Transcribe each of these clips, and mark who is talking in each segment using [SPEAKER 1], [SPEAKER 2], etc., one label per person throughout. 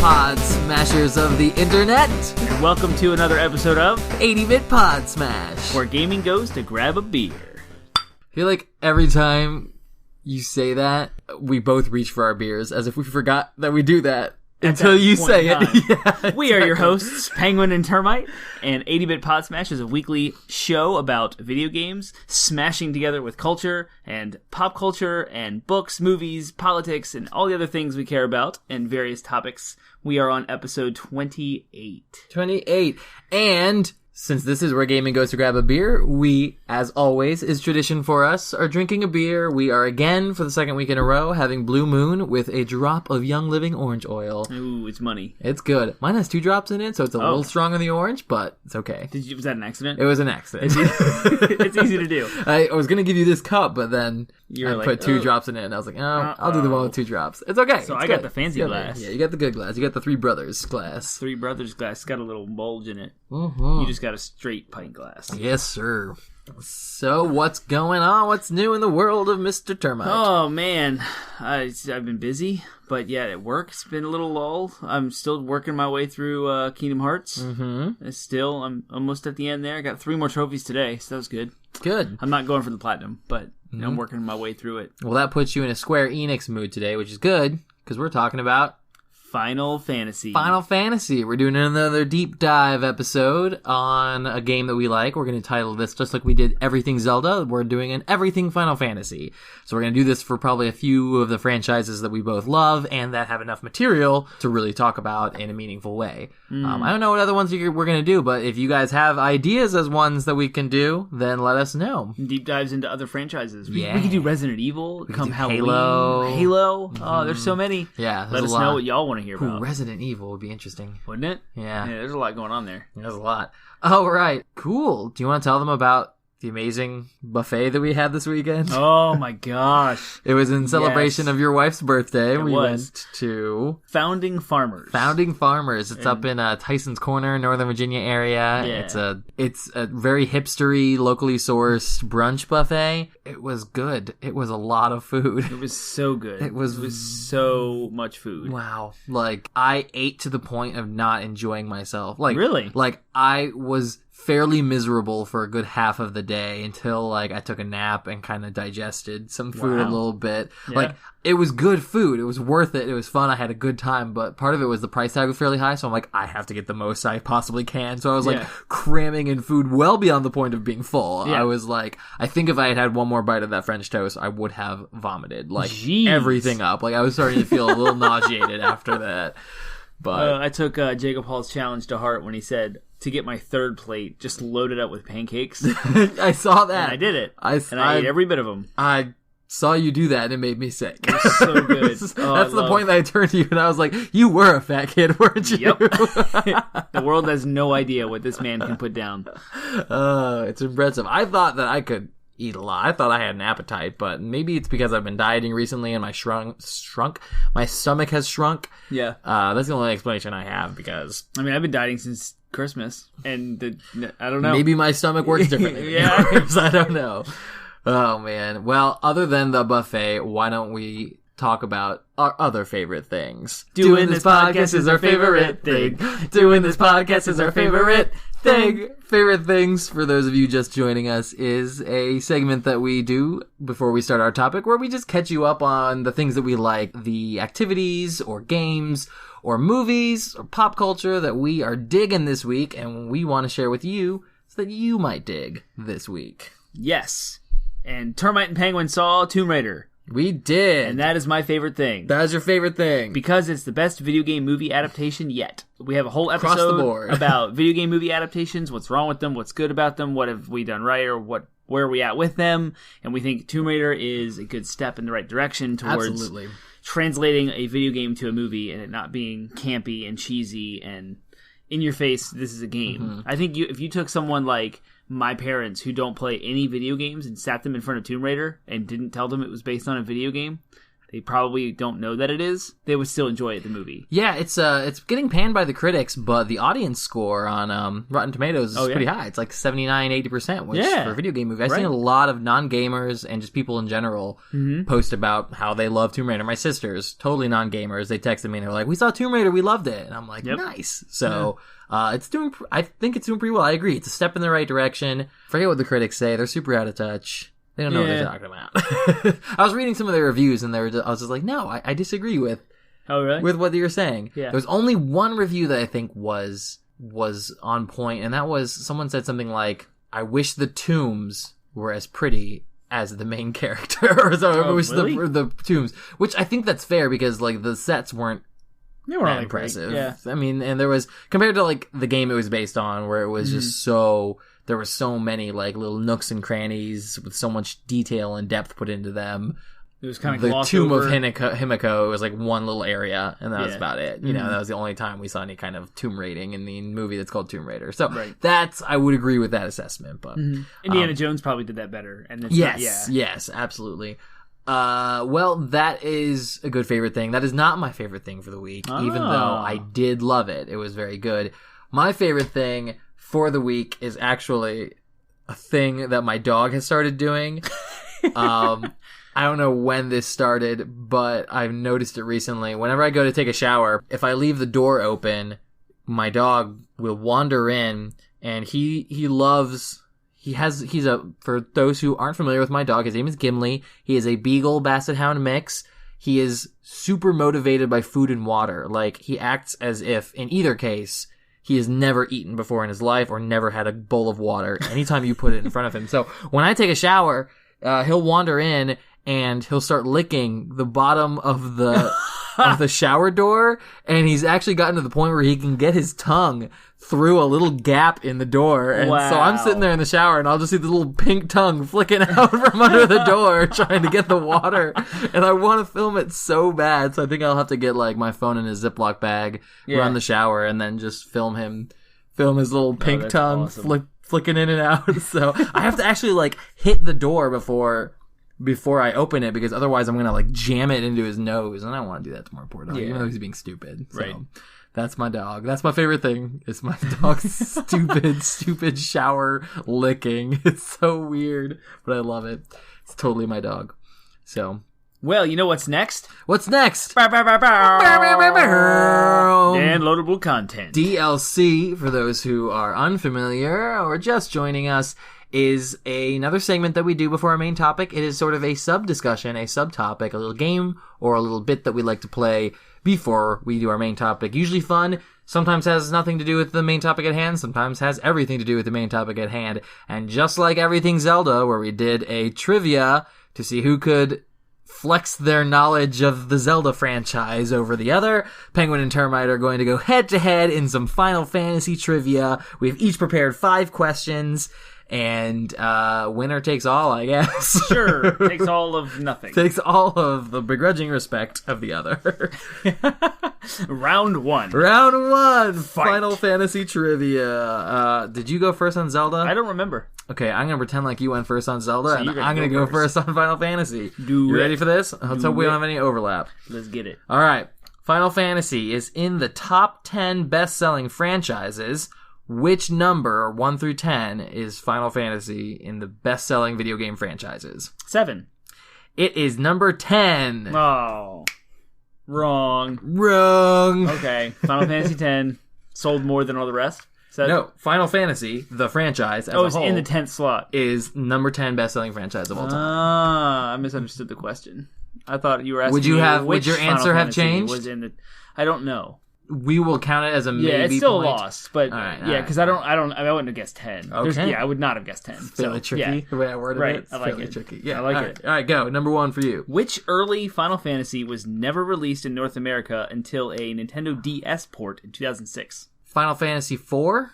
[SPEAKER 1] pod smashers of the internet.
[SPEAKER 2] And welcome to another episode of
[SPEAKER 1] 80-Bit Pod Smash,
[SPEAKER 2] where gaming goes to grab a beer.
[SPEAKER 1] I feel like every time you say that, we both reach for our beers, as if we forgot that we do that until you say it. Yeah,
[SPEAKER 2] we are your hosts, Penguin and Termite, and 80-Bit Pod Smash is a weekly show about video games, smashing together with culture, and pop culture, and books, movies, politics, and all the other things we care about, and various topics. We are on episode 28.
[SPEAKER 1] 28. And since this is where gaming goes to grab a beer, we, as always, is tradition for us, are drinking a beer. We are again, for the second week in a row, having Blue Moon with a drop of Young Living orange oil.
[SPEAKER 2] Ooh, it's money.
[SPEAKER 1] It's good. Mine has 2 drops in it, so it's a little stronger than the orange, but it's okay.
[SPEAKER 2] Was that an accident?
[SPEAKER 1] It was an accident.
[SPEAKER 2] It's easy to do.
[SPEAKER 1] I was going to give you this cup, but then
[SPEAKER 2] I
[SPEAKER 1] put 2 drops in it, and I was like, I'll do the one with 2 drops. It's okay.
[SPEAKER 2] So
[SPEAKER 1] it's
[SPEAKER 2] I
[SPEAKER 1] good.
[SPEAKER 2] got the fancy glass.
[SPEAKER 1] Yeah, you got the good glass. You got the Three Brothers glass.
[SPEAKER 2] Three Brothers glass. It's got a little bulge in it.
[SPEAKER 1] Mm-hmm.
[SPEAKER 2] You just got a straight pint glass.
[SPEAKER 1] Yes, sir. So, what's going on? What's new in the world of Mr. Termite?
[SPEAKER 2] Oh, man. I've been busy, but yeah, at work, it's been a little lull. I'm still working my way through Kingdom Hearts.
[SPEAKER 1] Mm-hmm.
[SPEAKER 2] I'm almost at the end there. I got 3 more trophies today, so that was good.
[SPEAKER 1] Good.
[SPEAKER 2] I'm not going for the platinum, but I'm working my way through it.
[SPEAKER 1] Well, that puts you in a Square Enix mood today, which is good, because we're talking about
[SPEAKER 2] Final Fantasy.
[SPEAKER 1] Final Fantasy. We're doing another deep dive episode on a game that we like. We're going to title this just like we did Everything Zelda. We're doing an Everything Final Fantasy. So we're going to do this for probably a few of the franchises that we both love and that have enough material to really talk about in a meaningful way. I don't know what other ones we're going to do, but if you guys have ideas as ones that we can do, then let us know.
[SPEAKER 2] Deep dives into other franchises. We
[SPEAKER 1] Yeah.
[SPEAKER 2] could do Resident Evil, come Halloween.
[SPEAKER 1] Halo.
[SPEAKER 2] Mm-hmm. Oh, there's so many.
[SPEAKER 1] Yeah.
[SPEAKER 2] Let us know what y'all want to hear about.
[SPEAKER 1] Resident Evil would be interesting.
[SPEAKER 2] Wouldn't it?
[SPEAKER 1] Yeah.
[SPEAKER 2] There's a lot going on there.
[SPEAKER 1] There's a lot. All right. Cool. Do you want to tell them about the amazing buffet that we had this weekend?
[SPEAKER 2] Oh my gosh.
[SPEAKER 1] It was in celebration of your wife's birthday. We went to
[SPEAKER 2] Founding Farmers.
[SPEAKER 1] It's up in Tyson's Corner, Northern Virginia area.
[SPEAKER 2] Yeah.
[SPEAKER 1] It's a very hipstery, locally sourced brunch buffet. It was good. It was a lot of food.
[SPEAKER 2] It was so good.
[SPEAKER 1] It was
[SPEAKER 2] so much food.
[SPEAKER 1] Wow. Like, I ate to the point of not enjoying myself. Like,
[SPEAKER 2] really?
[SPEAKER 1] Like, I was fairly miserable for a good half of the day until, like, I took a nap and kind of digested some food a little bit.
[SPEAKER 2] Yeah.
[SPEAKER 1] Like, it was good food. It was worth it. It was fun. I had a good time, but part of it was the price tag was fairly high, so I'm like, I have to get the most I possibly can. So I was, like, cramming in food well beyond the point of being full. Yeah. I was like, I think if I had had one more bite of that French toast, I would have vomited, like, everything up. Like, I was starting to feel a little nauseated after that. But
[SPEAKER 2] I took Jacob Hall's challenge to heart when he said, to get my 3rd plate, just load it up with pancakes.
[SPEAKER 1] I saw that.
[SPEAKER 2] And I did it. I ate every bit of them.
[SPEAKER 1] I saw you do that and it made me sick.
[SPEAKER 2] It was so good.
[SPEAKER 1] That's the point that I turned to you and I was like, you were a fat kid, weren't you?
[SPEAKER 2] Yep. The world has no idea what this man can put down.
[SPEAKER 1] It's impressive. I thought that I could eat a lot. I thought I had an appetite, but maybe it's because I've been dieting recently and my my stomach has shrunk.
[SPEAKER 2] Yeah.
[SPEAKER 1] That's the only explanation I have, because
[SPEAKER 2] I mean, I've been dieting since Christmas, and I don't know.
[SPEAKER 1] Maybe my stomach works differently.
[SPEAKER 2] Yeah.
[SPEAKER 1] I don't know. Oh, man. Well, other than the buffet, why don't we talk about our other favorite things?
[SPEAKER 2] Doing this podcast is our favorite thing.
[SPEAKER 1] Doing this podcast is our favorite thing. Favorite things, for those of you just joining us, is a segment that we do before we start our topic, where we just catch you up on the things that we like, the activities or games or movies or pop culture that we are digging this week and we want to share with you so that you might dig this week.
[SPEAKER 2] Yes. And Termite and Penguin saw Tomb Raider.
[SPEAKER 1] We did.
[SPEAKER 2] And that is my favorite thing.
[SPEAKER 1] That is your favorite thing.
[SPEAKER 2] Because it's the best video game movie adaptation yet. We have a whole episode
[SPEAKER 1] across the board
[SPEAKER 2] about video game movie adaptations, what's wrong with them, what's good about them, what have we done right, or where are we at with them. And we think Tomb Raider is a good step in the right direction towards translating a video game to a movie and it not being campy and cheesy and in your face, this is a game. Mm-hmm. I think if you took someone like my parents who don't play any video games and sat them in front of Tomb Raider and didn't tell them it was based on a video game, they probably don't know that it is, they would still enjoy the movie.
[SPEAKER 1] Yeah, it's getting panned by the critics, but the audience score on Rotten Tomatoes is pretty high. It's like 79-80%, which for a video game movie. I've seen a lot of non-gamers and just people in general post about how they love Tomb Raider. My sisters, totally non-gamers, they texted me and they're like, "We saw Tomb Raider, we loved it." And I'm like, nice. So I think it's doing pretty well. I agree. It's a step in the right direction. Forget what the critics say. They're super out of touch. They don't know what they're talking about. I was reading some of their reviews, and I was just like, no, I disagree with what you're saying. Yeah. There was only one review that I think was on point, and that was someone said something like, "I wish the tombs were as pretty as the main character," or so. I wish the tombs, which I think that's fair because like the sets weren't.
[SPEAKER 2] They were
[SPEAKER 1] that impressive. Yeah. I mean, and there was compared to like the game it was based on, where it was just there were so many like little nooks and crannies with so much detail and depth put into them.
[SPEAKER 2] It was kind of
[SPEAKER 1] the tomb of Himiko. It was like one little area, and that was about it. You know, that was the only time we saw any kind of tomb raiding in the movie that's called Tomb Raider. So I would agree with that assessment. But
[SPEAKER 2] Indiana Jones probably did that better. And
[SPEAKER 1] yes, absolutely. Well, that is a good favorite thing. That is not my favorite thing for the week, even though I did love it. It was very good. My favorite thing for the week is actually a thing that my dog has started doing. I don't know when this started, but I've noticed it recently. Whenever I go to take a shower, if I leave the door open, my dog will wander in, and for those who aren't familiar with my dog, his name is Gimli. He is a Beagle Basset Hound mix. He is super motivated by food and water. Like, he acts as if, in either case, he has never eaten before in his life or never had a bowl of water anytime you put it in front of him. So when I take a shower, he'll wander in and he'll start licking the bottom of the shower door, and he's actually gotten to the point where he can get his tongue through a little gap in the door. And so I'm sitting there in the shower, and I'll just see the little pink tongue flicking out from under the door trying to get the water. And I want to film it so bad, so I think I'll have to get like my phone in a Ziploc bag, run the shower, and then just film his little pink tongue flicking in and out. So I have to actually like hit the door before I open it, because otherwise I'm gonna like jam it into his nose, and I don't want to do that to my poor dog, even though he's being stupid. So that's my dog. That's my favorite thing. It's my dog's stupid shower licking. It's so weird, but I love it. It's totally my dog. So.
[SPEAKER 2] Well, you know what's next?
[SPEAKER 1] What's next?
[SPEAKER 2] Downloadable content.
[SPEAKER 1] DLC, for those who are unfamiliar or just joining us, is another segment that we do before our main topic. It is sort of a sub-discussion, a subtopic, a little game or a little bit that we like to play before we do our main topic. Usually fun, sometimes has nothing to do with the main topic at hand, sometimes has everything to do with the main topic at hand. And just like Everything Zelda, where we did a trivia to see who could flex their knowledge of the Zelda franchise over the other, Penguin and Termite are going to go head-to-head in some Final Fantasy trivia. We've each prepared 5 questions, and winner takes all, I guess.
[SPEAKER 2] Sure, takes all of nothing.
[SPEAKER 1] Takes all of the begrudging respect of the other.
[SPEAKER 2] Round 1.
[SPEAKER 1] Fight. Final Fantasy trivia. Did you go first on Zelda?
[SPEAKER 2] I don't remember.
[SPEAKER 1] Okay, I'm going to pretend like you went first on Zelda, and I'm going to go first on Final Fantasy.
[SPEAKER 2] You
[SPEAKER 1] ready for this? Let's hope we don't have any overlap.
[SPEAKER 2] Let's get it.
[SPEAKER 1] All right. Final Fantasy is in the top 10 best-selling franchises. Which number, 1 through 10, is Final Fantasy in the best-selling video game franchises?
[SPEAKER 2] 7.
[SPEAKER 1] It is number 10.
[SPEAKER 2] Oh. Wrong.
[SPEAKER 1] Okay.
[SPEAKER 2] Final Fantasy 10 sold more than all the rest?
[SPEAKER 1] No, Final Fantasy, the franchise as a whole,
[SPEAKER 2] it's in the 10th slot.
[SPEAKER 1] Is number 10 best-selling franchise of all time.
[SPEAKER 2] I misunderstood the question. I thought you were asking
[SPEAKER 1] would your answer have changed?
[SPEAKER 2] I don't know.
[SPEAKER 1] We will count it as a maybe.
[SPEAKER 2] Yeah, it's still
[SPEAKER 1] point.
[SPEAKER 2] Lost, but because I wouldn't have guessed 10.
[SPEAKER 1] Okay.
[SPEAKER 2] I would not have guessed 10.
[SPEAKER 1] Fairly tricky, the way I worded it. It's
[SPEAKER 2] I like
[SPEAKER 1] fairly
[SPEAKER 2] it.
[SPEAKER 1] Tricky. Yeah,
[SPEAKER 2] I like it.
[SPEAKER 1] All right, go. Number 1 for you.
[SPEAKER 2] Which early Final Fantasy was never released in North America until a Nintendo DS port in 2006?
[SPEAKER 1] Final Fantasy 4?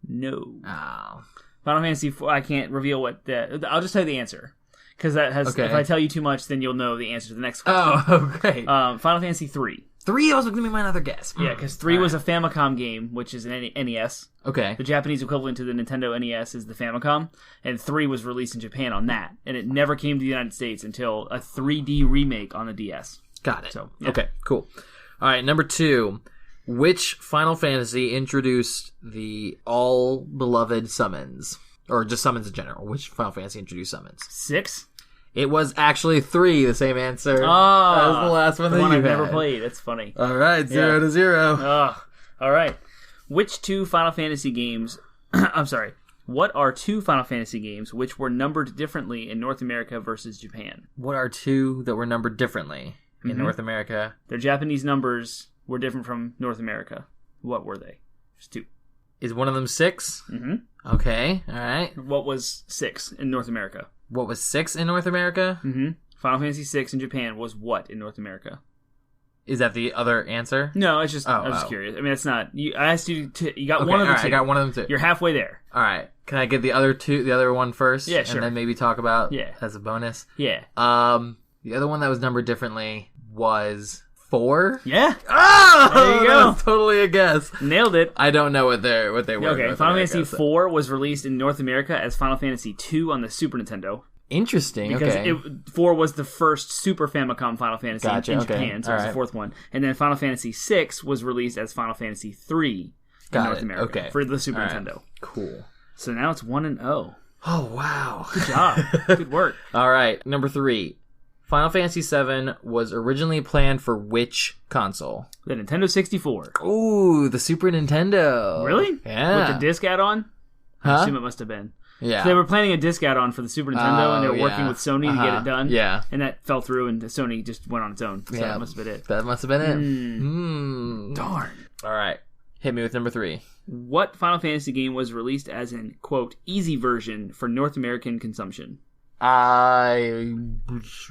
[SPEAKER 2] No.
[SPEAKER 1] Oh.
[SPEAKER 2] Final Fantasy 4, I can't reveal I'll just tell you the answer. Because if I tell you too much, then you'll know the answer to the next question.
[SPEAKER 1] Oh, great.
[SPEAKER 2] Final Fantasy 3.
[SPEAKER 1] 3 was going to be my other guess.
[SPEAKER 2] Yeah, because 3 was a Famicom game, which is an NES.
[SPEAKER 1] Okay.
[SPEAKER 2] The Japanese equivalent to the Nintendo NES is the Famicom, and 3 was released in Japan on that, and it never came to the United States until a 3D remake on the DS.
[SPEAKER 1] Got it.
[SPEAKER 2] So, yeah.
[SPEAKER 1] Okay, cool. All right, number 2. Which Final Fantasy introduced the all-beloved summons? Or just summons in general. Which Final Fantasy introduced summons?
[SPEAKER 2] 6?
[SPEAKER 1] It was actually 3, the same answer.
[SPEAKER 2] Oh,
[SPEAKER 1] that was the last one that you
[SPEAKER 2] I've
[SPEAKER 1] had.
[SPEAKER 2] never played. That's funny.
[SPEAKER 1] All right, 0-0.
[SPEAKER 2] Oh, all right. Which 2 Final Fantasy games... I'm sorry. What are 2 Final Fantasy games which were numbered differently in North America versus Japan?
[SPEAKER 1] What are 2 that were numbered differently in North America?
[SPEAKER 2] Their Japanese numbers were different from North America. What were they? Just 2.
[SPEAKER 1] Is one of them 6?
[SPEAKER 2] Mm-hmm.
[SPEAKER 1] Okay, all right.
[SPEAKER 2] What was 6 in North America?
[SPEAKER 1] What was 6 in North America?
[SPEAKER 2] Mm-hmm. Final Fantasy 6 in Japan was what in North America?
[SPEAKER 1] Is that the other answer?
[SPEAKER 2] No, it's just I was just curious. I mean, it's not. I asked you to. You got one of the 2.
[SPEAKER 1] I got one of them too.
[SPEAKER 2] You're halfway there.
[SPEAKER 1] All right. Can I get the other one first?
[SPEAKER 2] Yeah, sure.
[SPEAKER 1] And then maybe talk about as a bonus.
[SPEAKER 2] Yeah.
[SPEAKER 1] The other one that was numbered differently was 4.
[SPEAKER 2] Yeah.
[SPEAKER 1] Oh,
[SPEAKER 2] there you go.
[SPEAKER 1] That's totally a guess.
[SPEAKER 2] Nailed it.
[SPEAKER 1] I don't know what they were.
[SPEAKER 2] Okay. Final Fantasy 4 was released in North America as Final Fantasy 2 on the Super Nintendo.
[SPEAKER 1] Interesting.
[SPEAKER 2] Because 4 was the first Super Famicom Final Fantasy in Japan, so it was the 4th one. And then Final Fantasy 6 was released as Final Fantasy 3 in North America for the Super Nintendo.
[SPEAKER 1] Cool.
[SPEAKER 2] So now it's 1-0.
[SPEAKER 1] Oh, wow.
[SPEAKER 2] Good job. Good work.
[SPEAKER 1] All right. Number 3. Final Fantasy VII was originally planned for which console?
[SPEAKER 2] The Nintendo 64.
[SPEAKER 1] Ooh, the Super Nintendo.
[SPEAKER 2] Really?
[SPEAKER 1] Yeah.
[SPEAKER 2] With the disc add-on?
[SPEAKER 1] Huh?
[SPEAKER 2] I assume it must have been.
[SPEAKER 1] Yeah.
[SPEAKER 2] So they were planning a disc add-on for the Super Nintendo, and they were working with Sony to get it done.
[SPEAKER 1] Yeah.
[SPEAKER 2] And that fell through, and Sony just went on its own. So that must have been it.
[SPEAKER 1] That must have been it.
[SPEAKER 2] Darn.
[SPEAKER 1] All right. Hit me with number 3.
[SPEAKER 2] What Final Fantasy game was released as an, quote, easy version for North American consumption?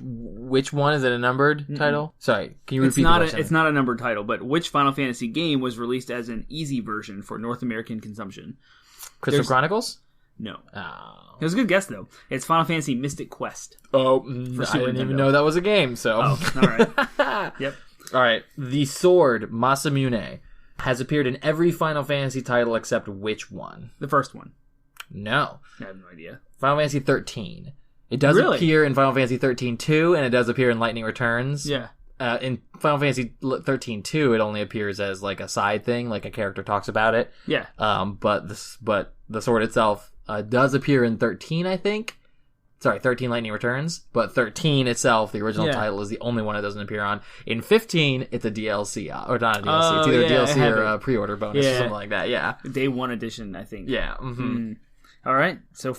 [SPEAKER 1] Which one? Is it a numbered title? Sorry, can you repeat the question?
[SPEAKER 2] It's not a numbered title, but which Final Fantasy game was released as an easy version for North American consumption?
[SPEAKER 1] Crystal Chronicles?
[SPEAKER 2] No.
[SPEAKER 1] Oh.
[SPEAKER 2] It was a good guess, though. It's Final Fantasy Mystic Quest.
[SPEAKER 1] Oh, I didn't even know that was a game, so...
[SPEAKER 2] Oh, all right. Yep.
[SPEAKER 1] All right. The sword, Masamune, has appeared in every Final Fantasy title except which one?
[SPEAKER 2] The first one.
[SPEAKER 1] No.
[SPEAKER 2] I have no idea.
[SPEAKER 1] Final Fantasy 13. It does appear in Final Fantasy 13-2, and it does appear in Lightning Returns.
[SPEAKER 2] Yeah.
[SPEAKER 1] In Final Fantasy 13-2, it only appears as like a side thing, like a character talks about it.
[SPEAKER 2] Yeah.
[SPEAKER 1] But the sword itself does appear in 13, I think. Sorry, 13 Lightning Returns, but 13 itself, the original title, is the only one it doesn't appear on. In 15, it's a DLC, or not a DLC. It's either a DLC or a pre-order bonus or something like that. Yeah.
[SPEAKER 2] Day 1 edition, I think.
[SPEAKER 1] Yeah. Mm-hmm.
[SPEAKER 2] All right. So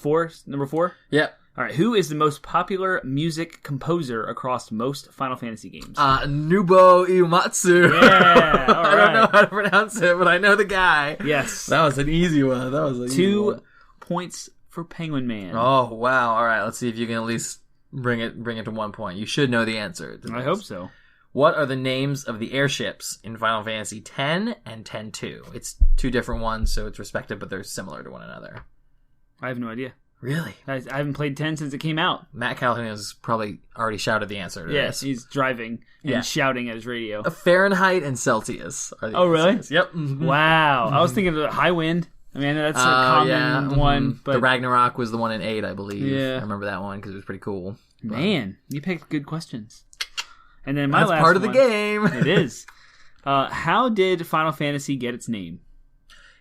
[SPEAKER 2] number 4?
[SPEAKER 1] Yep.
[SPEAKER 2] All right. Who is the most popular music composer across most Final Fantasy games?
[SPEAKER 1] Nubo Uematsu.
[SPEAKER 2] Yeah. All right.
[SPEAKER 1] I don't know how to pronounce it, but I know the guy.
[SPEAKER 2] Yes.
[SPEAKER 1] That was an easy one. That was
[SPEAKER 2] 2 points for Penguin Man.
[SPEAKER 1] Oh, wow. All right. Let's see if you can at least bring it to 1 point. You should know the answer.
[SPEAKER 2] I hope so.
[SPEAKER 1] What are the names of the airships in Final Fantasy X and X-2? It's 2 different ones, so it's respective, but they're similar to one another.
[SPEAKER 2] I have no idea.
[SPEAKER 1] Really?
[SPEAKER 2] I haven't played 10 since it came out.
[SPEAKER 1] Matt Calhoun has probably already shouted the answer to this.
[SPEAKER 2] He's driving and shouting at his radio.
[SPEAKER 1] Fahrenheit and Celsius are the answers.
[SPEAKER 2] Really?
[SPEAKER 1] Yep. Mm-hmm.
[SPEAKER 2] Wow. I was thinking of High Wind. I mean, that's a common one. But
[SPEAKER 1] the Ragnarok was the one in 8, I believe.
[SPEAKER 2] Yeah.
[SPEAKER 1] I remember that one because it was pretty cool.
[SPEAKER 2] Man, you picked good questions. And then my
[SPEAKER 1] that's
[SPEAKER 2] last
[SPEAKER 1] part of the
[SPEAKER 2] one,
[SPEAKER 1] game.
[SPEAKER 2] It is. How did Final Fantasy get its name?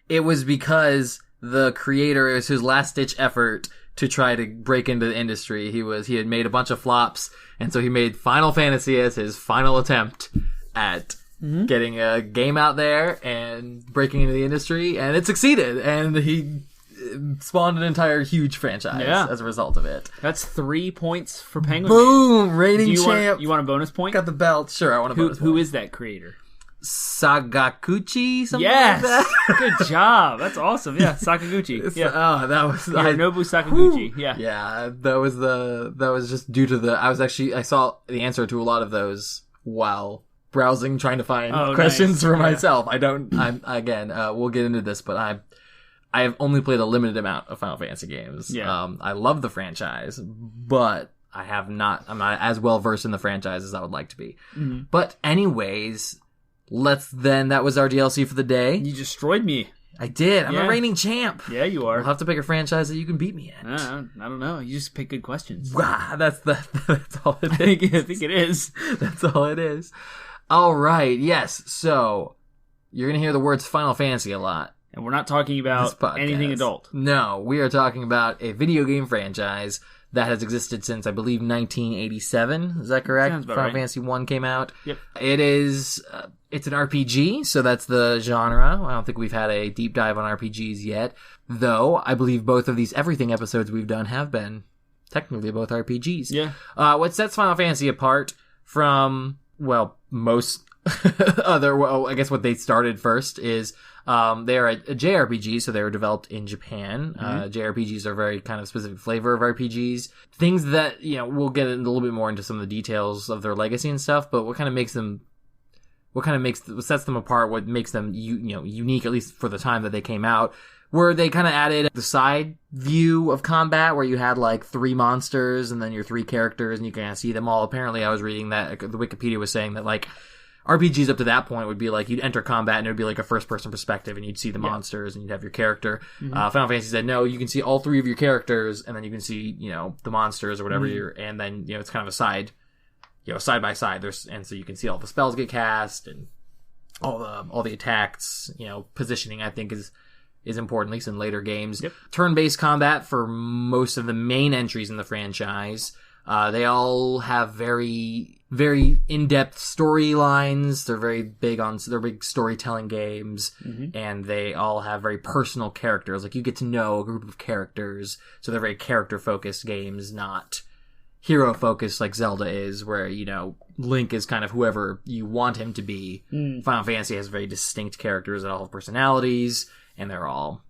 [SPEAKER 1] It was because the creator, it was his last-ditch effort to try to break into the industry. He had made a bunch of flops, and so he made Final Fantasy as his final attempt at getting a game out there and breaking into the industry, and it succeeded, and he spawned an entire huge franchise as a result of it.
[SPEAKER 2] That's 3 points for Penguin.
[SPEAKER 1] Boom! Reigning champ.
[SPEAKER 2] You want a bonus point?
[SPEAKER 1] Got the belt. Sure, I want a bonus point.
[SPEAKER 2] Who is that creator?
[SPEAKER 1] Sagakuchi, something
[SPEAKER 2] yes!
[SPEAKER 1] like that.
[SPEAKER 2] Good job. That's awesome. Yeah, Sakaguchi. Yeah.
[SPEAKER 1] Oh, that was
[SPEAKER 2] Nobu Sakaguchi. Yeah.
[SPEAKER 1] Yeah, that was just due to I saw the answer to a lot of those while browsing, trying to find questions for myself. We'll get into this, but I have only played a limited amount of Final Fantasy games.
[SPEAKER 2] Yeah.
[SPEAKER 1] I love the franchise, but I'm not as well versed in the franchise as I would like to be.
[SPEAKER 2] Mm-hmm.
[SPEAKER 1] But anyways, That was our DLC for the day.
[SPEAKER 2] You destroyed me.
[SPEAKER 1] I did. I'm a reigning champ.
[SPEAKER 2] Yeah, you are.
[SPEAKER 1] We'll have to pick a franchise that you can beat me at.
[SPEAKER 2] I don't know. You just pick good questions.
[SPEAKER 1] That's all it is.
[SPEAKER 2] I think it is.
[SPEAKER 1] That's all it is. All right. Yes. So you're going to hear the words Final Fantasy a lot.
[SPEAKER 2] And we're not talking about anything adult.
[SPEAKER 1] No, we are talking about a video game franchise that has existed since, I believe, 1987. Is that correct?
[SPEAKER 2] Sounds about
[SPEAKER 1] Final
[SPEAKER 2] right.
[SPEAKER 1] Fantasy 1 came out.
[SPEAKER 2] Yep.
[SPEAKER 1] It is, it's an RPG, so that's the genre. I don't think we've had a deep dive on RPGs yet. Though, I believe both of these Everything episodes we've done have been technically both RPGs.
[SPEAKER 2] Yeah.
[SPEAKER 1] What sets Final Fantasy apart from, most I guess what they started first is they are a JRPG, so they were developed in Japan. JRPGs are very kind of specific flavor of RPGs. Things that, we'll get a little bit more into some of the details of their legacy and stuff, but what sets them apart, what makes them, unique, at least for the time that they came out, where they kind of added the side view of combat where you had like 3 monsters and then your 3 characters and you can kind of see them all. Apparently I was reading that the Wikipedia was saying that like RPGs up to that point would be like you'd enter combat and it would be like a first-person perspective and you'd see the monsters and you'd have your character. Final Fantasy said, no, you can see all 3 of your characters and then you can see, the monsters or whatever and then, it's kind of a side, side by side. And so you can see all the spells get cast and all the attacks, positioning I think is important, at least in later games.
[SPEAKER 2] Yep.
[SPEAKER 1] Turn-based combat for most of the main entries in the franchise. They all have very, very in-depth storylines. They're they're big storytelling games, and they all have very personal characters. Like, you get to know a group of characters, so they're very character-focused games, not hero-focused like Zelda is, where, Link is kind of whoever you want him to be. Final Fantasy has very distinct characters that all have personalities, and they're all...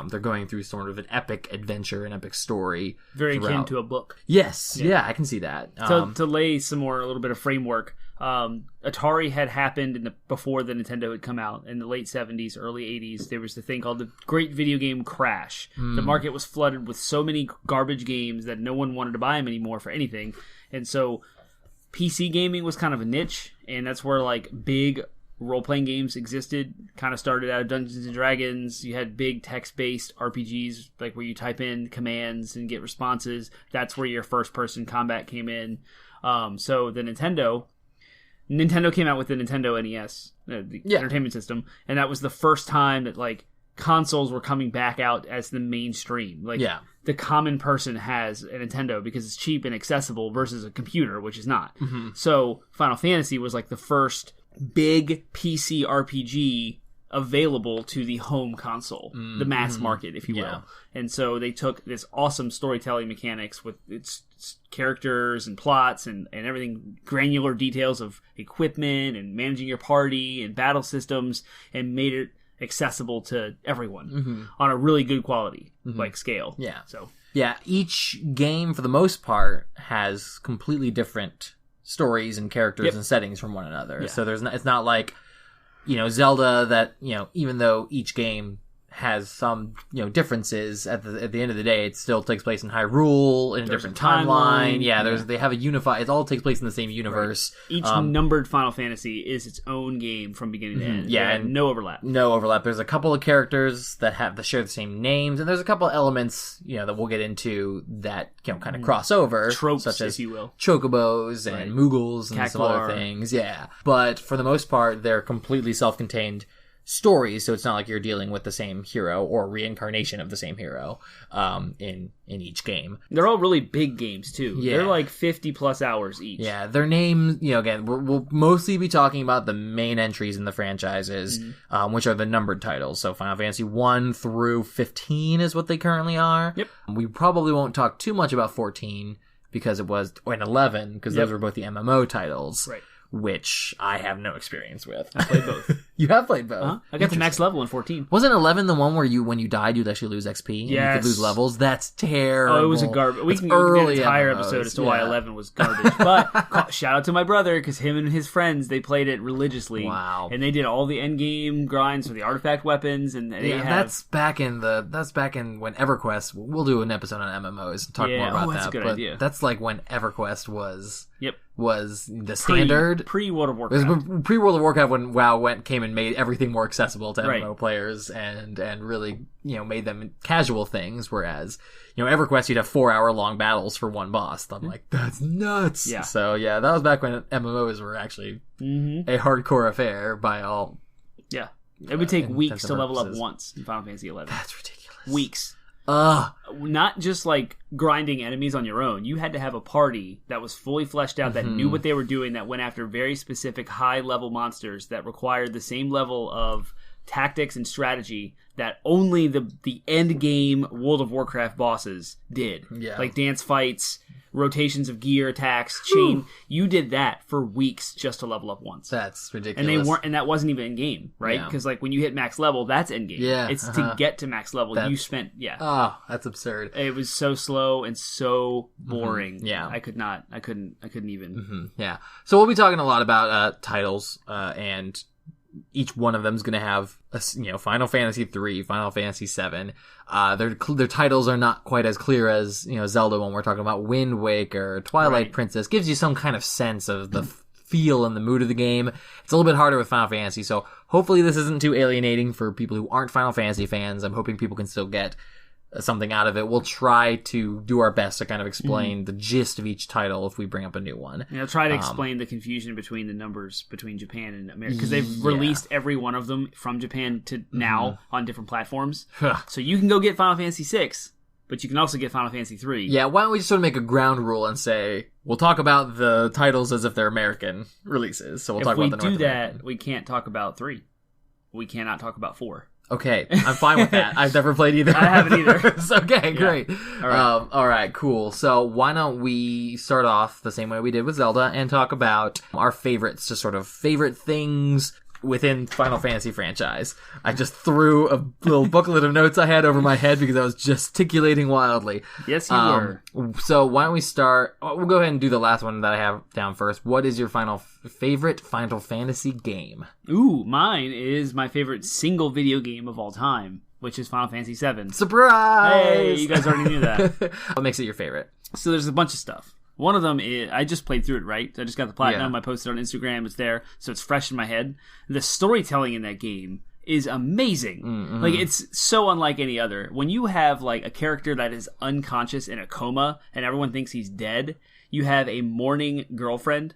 [SPEAKER 1] they're going through sort of an epic adventure, an epic story.
[SPEAKER 2] Very akin to a book.
[SPEAKER 1] Yes, yeah, I can see that.
[SPEAKER 2] To lay a little bit of framework, Atari had happened before the Nintendo had come out in the late 70s, early 80s. There was the thing called the Great Video Game Crash. The market was flooded with so many garbage games that no one wanted to buy them anymore for anything. And so PC gaming was kind of a niche, and that's where like big role-playing games existed. Kind of started out of Dungeons and Dragons. You had big text-based RPGs, like where you type in commands and get responses. That's where your first-person combat came in. So the Nintendo came out with the Nintendo NES, the entertainment system, and that was the first time that like consoles were coming back out as the mainstream. Like the common person has a Nintendo because it's cheap and accessible versus a computer, which is not. So Final Fantasy was like the first big PC RPG available to the home console, the mass market, if you will. And so they took this awesome storytelling mechanics with its characters and plots and everything, granular details of equipment and managing your party and battle systems, and made it accessible to everyone on a really good quality, like scale. Each
[SPEAKER 1] game, for the most part, has completely different stories and characters and settings from one another. So it's not like, Zelda that, even though each game has some, differences, at the end of the day, it still takes place in Hyrule, in a different timeline. They have a unified, it all takes place in the same universe.
[SPEAKER 2] Right. Each numbered Final Fantasy is its own game from beginning to end. And no overlap.
[SPEAKER 1] No overlap. There's a couple of characters that share the same names, and there's a couple of elements, that we'll get into that, kind of cross over.
[SPEAKER 2] Tropes,
[SPEAKER 1] such as
[SPEAKER 2] if you will.
[SPEAKER 1] Chocobos and Moogles and some other things. But for the most part, they're completely self-contained stories, so it's not like you're dealing with the same hero or reincarnation of the same hero in each game.
[SPEAKER 2] They're all really big games too. They're like 50 plus hours each.
[SPEAKER 1] Their names, again, we'll mostly be talking about the main entries in the franchises, which are the numbered titles. So Final Fantasy 1 through 15 is what they currently are. We probably won't talk too much about 14 because it was, and 11, because those were both the MMO titles. Right. Which I have no experience with.
[SPEAKER 2] I played both.
[SPEAKER 1] You have played both.
[SPEAKER 2] Uh-huh. I got to max level in 14.
[SPEAKER 1] Wasn't 11 the one where when you died, you'd actually lose XP? And
[SPEAKER 2] yes.
[SPEAKER 1] you could lose levels? That's terrible.
[SPEAKER 2] Oh, it was a garbage. We can do an entire episode as to why 11 was garbage. But shout out to my brother, because him and his friends, they played it religiously.
[SPEAKER 1] Wow.
[SPEAKER 2] And they did all the end game grinds for the artifact weapons. And
[SPEAKER 1] that's back in when EverQuest, we'll do an episode on MMOs and talk more about
[SPEAKER 2] that's a good idea.
[SPEAKER 1] That's like when EverQuest was the standard.
[SPEAKER 2] Pre-World of Warcraft.
[SPEAKER 1] It was pre-World of Warcraft when WoW came and made everything more accessible to MMO players and really, made them casual things, whereas, EverQuest, you'd have 4-hour-long battles for one boss. I'm like, that's nuts!
[SPEAKER 2] Yeah.
[SPEAKER 1] So, that was back when MMOs were actually a hardcore affair by all...
[SPEAKER 2] Yeah. It would take weeks to level up once in Final Fantasy XI.
[SPEAKER 1] That's ridiculous.
[SPEAKER 2] Weeks. Not just like grinding enemies on your own. You had to have a party that was fully fleshed out, that knew what they were doing, that went after very specific high-level monsters that required the same level of tactics and strategy that only the end game World of Warcraft bosses did. Yeah. Like dance fights, rotations of gear, attacks, chain. You did that for weeks just to level up once.
[SPEAKER 1] That's ridiculous.
[SPEAKER 2] And that wasn't even in game, right? Because like when you hit max level, that's end game. Yeah. It's to get to max level. You spent
[SPEAKER 1] Oh, that's absurd.
[SPEAKER 2] It was so slow and so boring.
[SPEAKER 1] Yeah.
[SPEAKER 2] I couldn't even.
[SPEAKER 1] Yeah. So we'll be talking a lot about titles and each one of them is going to have Final Fantasy 3, Final Fantasy 7. Their titles are not quite as clear as Zelda when we're talking about Wind Waker, Twilight Princess. Gives you some kind of sense of the feel and the mood of the game. It's a little bit harder with Final Fantasy, so hopefully this isn't too alienating for people who aren't Final Fantasy fans. I'm hoping people can still get something out of it. We'll try to do our best to kind of explain the gist of each title if we bring up a new one.
[SPEAKER 2] I'll try to explain the confusion between the numbers between Japan and America, because they've released every one of them from Japan to now on different platforms. So you can go get Final Fantasy VI, but you can also get Final Fantasy 3.
[SPEAKER 1] Yeah, why don't we just sort of make a ground rule and say, we'll talk about the titles as if they're American releases. So we'll talk about the North American.
[SPEAKER 2] If we do that, we can't talk about 3. We cannot talk about 4.
[SPEAKER 1] Okay, I'm fine with that. I've never played either.
[SPEAKER 2] I haven't either.
[SPEAKER 1] So, okay, great.
[SPEAKER 2] All
[SPEAKER 1] right, cool. So why don't we start off the same way we did with Zelda and talk about our favorites, just sort of favorite things within Final Fantasy franchise. I just threw a little booklet of notes I had over my head because I was gesticulating wildly.
[SPEAKER 2] Yes, you were.
[SPEAKER 1] So why don't we start... We'll go ahead and do the last one that I have down first. What is your favorite Final Fantasy game?
[SPEAKER 2] Ooh, mine is my favorite single video game of all time, which is Final Fantasy VII.
[SPEAKER 1] Surprise!
[SPEAKER 2] Hey, you guys already knew that.
[SPEAKER 1] What makes it your favorite?
[SPEAKER 2] So there's a bunch of stuff. One of them is, I just played through it, right? I just got the platinum, I posted it on Instagram, it's there, so it's fresh in my head. The storytelling in that game is amazing. Mm-hmm. Like, it's so unlike any other. When you have, like, a character that is unconscious in a coma, and everyone thinks he's dead, you have a mourning girlfriend,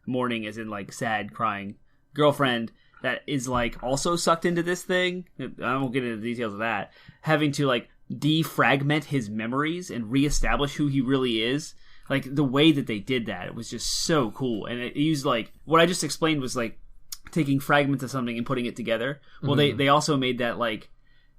[SPEAKER 2] mourning as in, like, sad, crying, girlfriend that is, like, also sucked into this thing. I won't get into the details of that. Having to, like, defragment his memories and reestablish who he really is. Like, the way that they did that, it was just so cool. And it used, like, what I just explained was, like, taking fragments of something and putting it together. Well, they also made that, like,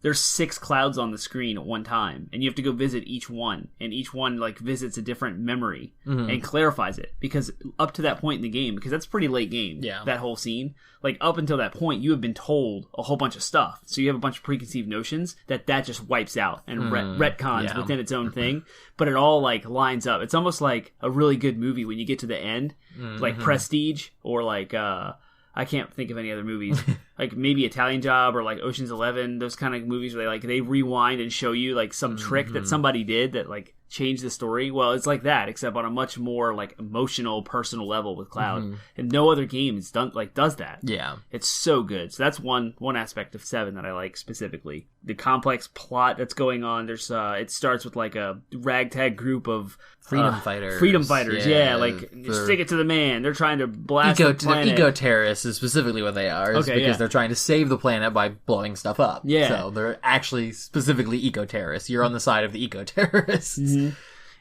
[SPEAKER 2] there's 6 clouds on the screen at one time, and you have to go visit each one, and each one, like, visits a different memory and clarifies it. Because up to that point in the game, because that's a pretty late game, that whole scene, like, up until that point, you have been told a whole bunch of stuff. So you have a bunch of preconceived notions that just wipes out and retcons within its own thing, but it all, like, lines up. It's almost like a really good movie when you get to the end, like Prestige, or, like, I can't think of any other movies. Like maybe Italian Job or like Ocean's 11, those kind of movies where they rewind and show you like some trick that somebody did that like changed the story. Well, it's like that, except on a much more like emotional, personal level with Cloud. And no other game does that. Yeah. It's so good. So that's one aspect of 7 that I like specifically. The complex plot that's going on. There's it starts with like a ragtag group of
[SPEAKER 1] freedom fighters.
[SPEAKER 2] Yeah, like stick it to the man. They're trying to blast the planet.
[SPEAKER 1] Eco-terrorists is specifically what they are. Because they're trying to save the planet by blowing stuff up. Yeah. So they're actually specifically eco-terrorists. You're on the side of the eco-terrorists.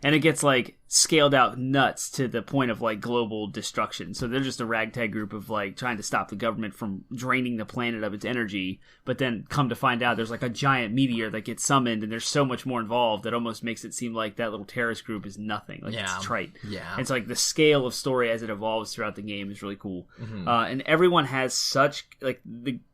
[SPEAKER 2] And it gets like scaled out nuts to the point of like global destruction. So they're just a ragtag group of like trying to stop the government from draining the planet of its energy. But then come to find out there's like a giant meteor that gets summoned, and there's so much more involved that almost makes it seem like that little terrorist group is nothing. Like it's trite. Yeah. And so like the scale of story as it evolves throughout the game is really cool. And everyone has such like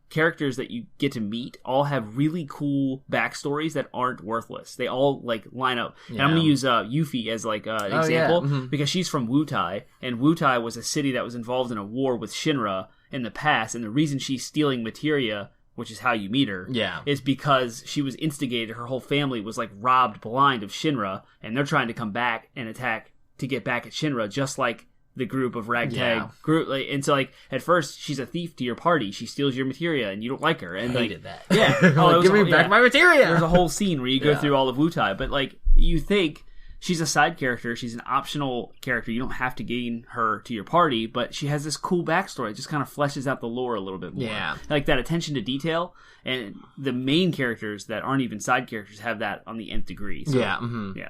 [SPEAKER 2] characters that you get to meet all have really cool backstories that aren't worthless. They all like line up. And I'm going to use Yuffie as like an example because she's from Wutai, and Wutai was a city that was involved in a war with Shinra in the past, and the reason she's stealing materia, which is how you meet her, is because she was instigated. Her whole family was like robbed blind of Shinra, and they're trying to come back and attack to get back at Shinra, just like the group of ragtag group. Like, and so like at first she's a thief to your party. She steals your materia and you don't like her. And
[SPEAKER 1] I hated that.
[SPEAKER 2] Yeah.
[SPEAKER 1] Like, give me back my materia.
[SPEAKER 2] There's a whole scene where you go through all of Wutai, but like you think she's a side character, she's an optional character, you don't have to gain her to your party, but she has this cool backstory. It just kind of fleshes out the lore a little bit more. Yeah. Like that attention to detail, and the main characters that aren't even side characters have that on the nth degree. So, yeah.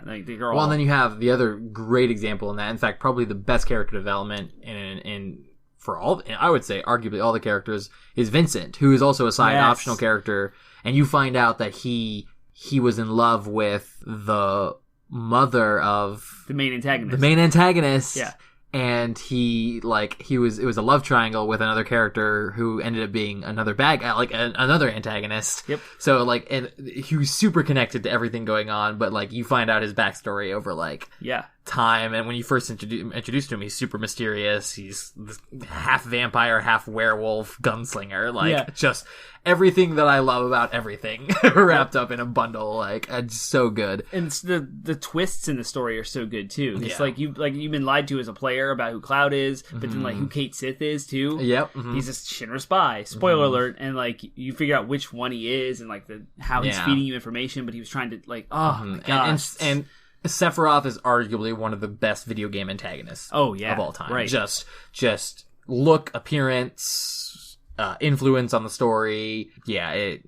[SPEAKER 2] Like they're all...
[SPEAKER 1] Well, and then you have the other great example in that, in fact, probably the best character development in for all, I would say, arguably all the characters, is Vincent, who is also a side optional character, and you find out that he was in love with the mother of
[SPEAKER 2] the main antagonist. Yeah.
[SPEAKER 1] And it was a love triangle with another character who ended up being another bad guy, like another antagonist.
[SPEAKER 2] Yep.
[SPEAKER 1] So like, and he was super connected to everything going on, but like you find out his backstory over like time, and when you first introduced to him, he's super mysterious. He's this half vampire, half werewolf gunslinger, like just everything that I love about everything wrapped up in a bundle. Like, it's so good.
[SPEAKER 2] And the twists in the story are so good too. It's like you've been lied to as a player about who Cloud is, but then like who Kate Sith is too.
[SPEAKER 1] Yep.
[SPEAKER 2] He's a Shinra spy. Spoiler alert. And like you figure out which one he is, and like how he's feeding you information, but he was trying to like my gosh.
[SPEAKER 1] And Sephiroth is arguably one of the best video game antagonists of all time.
[SPEAKER 2] Right.
[SPEAKER 1] Just look, appearance, influence on the story. I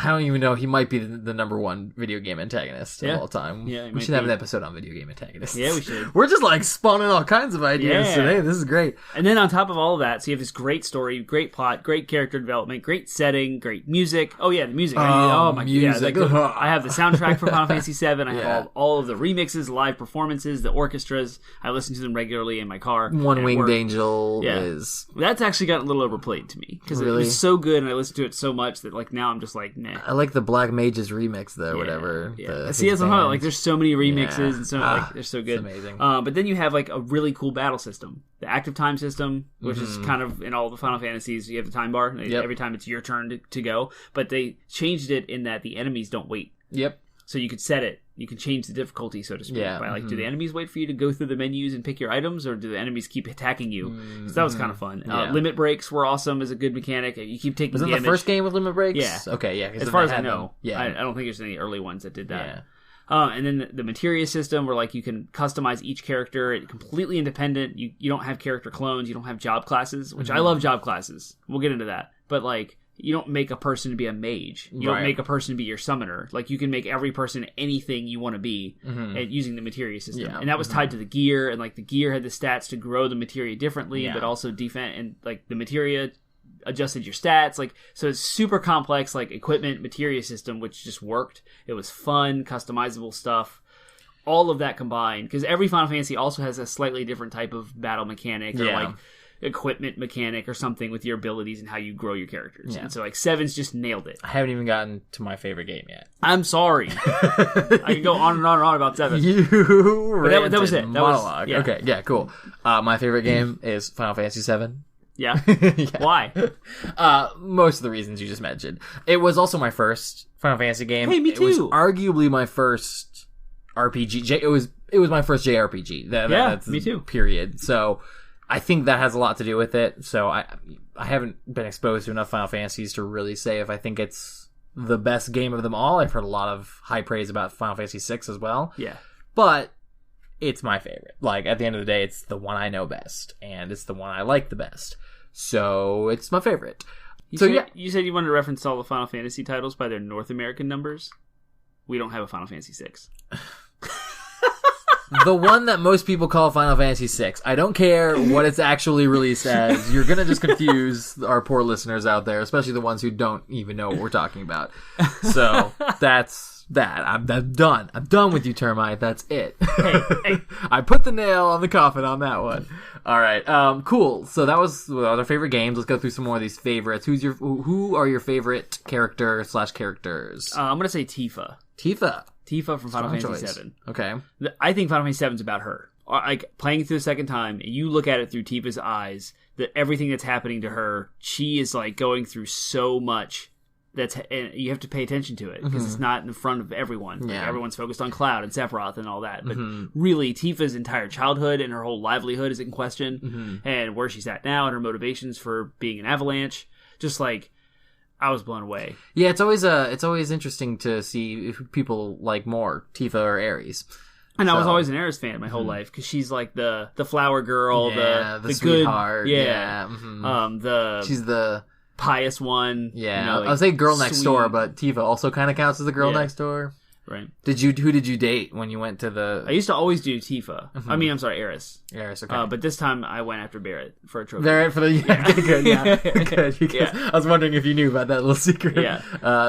[SPEAKER 1] don't even know, he might be the number one video game antagonist of all time. Yeah, we should have an episode on video game antagonists.
[SPEAKER 2] Yeah, we should.
[SPEAKER 1] We're just like spawning all kinds of ideas today. This is great.
[SPEAKER 2] And then on top of all of that, so you have this great story, great plot, great character development, great setting, great music. Oh yeah, the music. My music. I have the soundtrack for Final Fantasy VII. I have all of the remixes, live performances, the orchestras. I listen to them regularly in my car.
[SPEAKER 1] One Winged Angel is...
[SPEAKER 2] That's actually gotten a little overplayed to me because it was so good, and I listened to it so much that like now I'm just like, nah.
[SPEAKER 1] I like the Black Mages remix though, whatever.
[SPEAKER 2] Yeah. See, as like there's so many remixes and so like they're so good.
[SPEAKER 1] It's amazing.
[SPEAKER 2] But then you have like a really cool battle system, the active time system, which is kind of in all the Final Fantasies. You have the time bar every time it's your turn to go, but they changed it in that the enemies don't wait.
[SPEAKER 1] Yep.
[SPEAKER 2] So you could set it. You can change the difficulty, so to speak, by like, do the enemies wait for you to go through the menus and pick your items, or do the enemies keep attacking you? So that was kind of fun. Limit breaks were awesome as a good mechanic. You keep taking damage.
[SPEAKER 1] Was it the first game with limit breaks?
[SPEAKER 2] Yeah.
[SPEAKER 1] Okay, yeah.
[SPEAKER 2] As far as I know. I don't think there's any early ones that did that. Yeah. And then the materia system, where like you can customize each character. It's completely independent. You don't have character clones. You don't have job classes, which I love job classes. We'll get into that. But like... You don't make a person to be a mage. You don't make a person to be your summoner. Like, you can make every person anything you want to be using the materia system. Yeah. And that was tied to the gear, and, like, the gear had the stats to grow the materia differently, but also defend, and, like, the materia adjusted your stats. Like, so it's super complex, like, equipment, materia system, which just worked. It was fun, customizable stuff. All of that combined, because every Final Fantasy also has a slightly different type of battle mechanic, or, like, equipment mechanic or something with your abilities and how you grow your characters. And so like 7's just nailed it.
[SPEAKER 1] I haven't even gotten to my favorite game yet.
[SPEAKER 2] I'm sorry. I can go on and on and on about 7. That was it.
[SPEAKER 1] Monologue. Okay, yeah, cool. My favorite game is Final Fantasy VII.
[SPEAKER 2] Yeah? Why?
[SPEAKER 1] Most of the reasons you just mentioned. It was also my first Final Fantasy game.
[SPEAKER 2] Hey, me too.
[SPEAKER 1] It was arguably my first RPG. It was my first JRPG. That's
[SPEAKER 2] me too.
[SPEAKER 1] Period. So I think that has a lot to do with it. So I haven't been exposed to enough Final Fantasies to really say if I think it's the best game of them all. I've heard a lot of high praise about Final Fantasy VI as well.
[SPEAKER 2] Yeah.
[SPEAKER 1] But it's my favorite. Like, at the end of the day, it's the one I know best, and it's the one I like the best. So it's my favorite.
[SPEAKER 2] You said you wanted to reference all the Final Fantasy titles by their North American numbers. We don't have a Final Fantasy VI.
[SPEAKER 1] The one that most people call Final Fantasy VI. I don't care what it's actually released as. You're going to just confuse our poor listeners out there, especially the ones who don't even know what we're talking about. So that's that. I'm done. I'm done with you, Termite. That's it.
[SPEAKER 2] Hey.
[SPEAKER 1] I put the nail on the coffin on that one. All right. Cool. So that was our favorite games. Let's go through some more of these favorites. Who are your favorite characters?
[SPEAKER 2] I'm gonna say Tifa. Tifa from Final Fantasy VII.
[SPEAKER 1] Okay.
[SPEAKER 2] I think Final Fantasy VII is about her. Like, playing it through the second time, you look at it through Tifa's eyes, that everything that's happening to her, she is like going through so much and you have to pay attention to it because it's not in front of everyone.
[SPEAKER 1] Yeah.
[SPEAKER 2] Like, everyone's focused on Cloud and Sephiroth and all that. But really, Tifa's entire childhood and her whole livelihood is in question, and where she's at now and her motivations for being an Avalanche. Just like, I was blown away.
[SPEAKER 1] Yeah, it's always interesting to see if people like more Tifa or Ares.
[SPEAKER 2] And I was always an Ares fan my whole life because she's like the flower girl, the
[SPEAKER 1] sweetheart,
[SPEAKER 2] good, she's
[SPEAKER 1] the
[SPEAKER 2] pious one.
[SPEAKER 1] Yeah,
[SPEAKER 2] you know, like,
[SPEAKER 1] I would say girl next
[SPEAKER 2] sweet.
[SPEAKER 1] door, but Tifa also kind of counts as the girl next door.
[SPEAKER 2] Right.
[SPEAKER 1] Who did you date when you went to the?
[SPEAKER 2] I used to always do Tifa. I mean, I'm sorry, Ares.
[SPEAKER 1] Ares, okay.
[SPEAKER 2] But this time I went after Barrett for a trophy.
[SPEAKER 1] Barrett for the good. I was wondering if you knew about that little secret.
[SPEAKER 2] Yeah.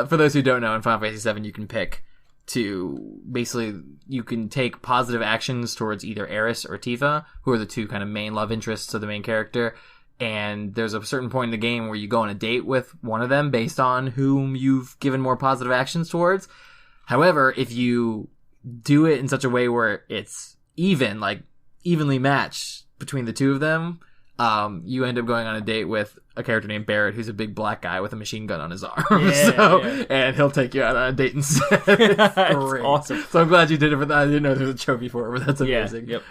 [SPEAKER 1] For those who don't know, in Final Fantasy VII, you can pick to basically you can take positive actions towards either Ares or Tifa, who are the two kind of main love interests of the main character. And there's a certain point in the game where you go on a date with one of them based on whom you've given more positive actions towards. However, if you do it in such a way where it's evenly matched between the two of them, you end up going on a date with a character named Barrett, who's a big black guy with a machine gun on his arm. And he'll take you out on a date instead. It's great.
[SPEAKER 2] Awesome.
[SPEAKER 1] So I'm glad you did it for that. I didn't know there was a trophy for it, but that's amazing.
[SPEAKER 2] Yep.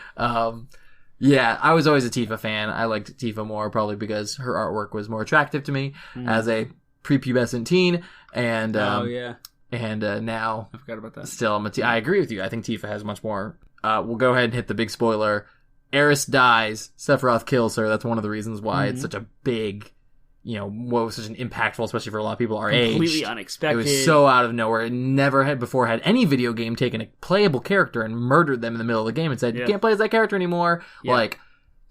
[SPEAKER 1] Yeah, I was always a Tifa fan. I liked Tifa more probably because her artwork was more attractive to me as a prepubescent teen. And and now
[SPEAKER 2] I forgot about that.
[SPEAKER 1] Still, I agree with you. I think Tifa has much more. We'll go ahead and hit the big spoiler. Aerith dies. Sephiroth kills her. That's one of the reasons why it's such a big, what was such an impactful, especially for a lot of people our age.
[SPEAKER 2] Completely unexpected.
[SPEAKER 1] It was so out of nowhere. It never had before had any video game taken a playable character and murdered them in the middle of the game and said, you can't play as that character anymore. Yeah. Like,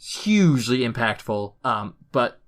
[SPEAKER 1] hugely impactful. But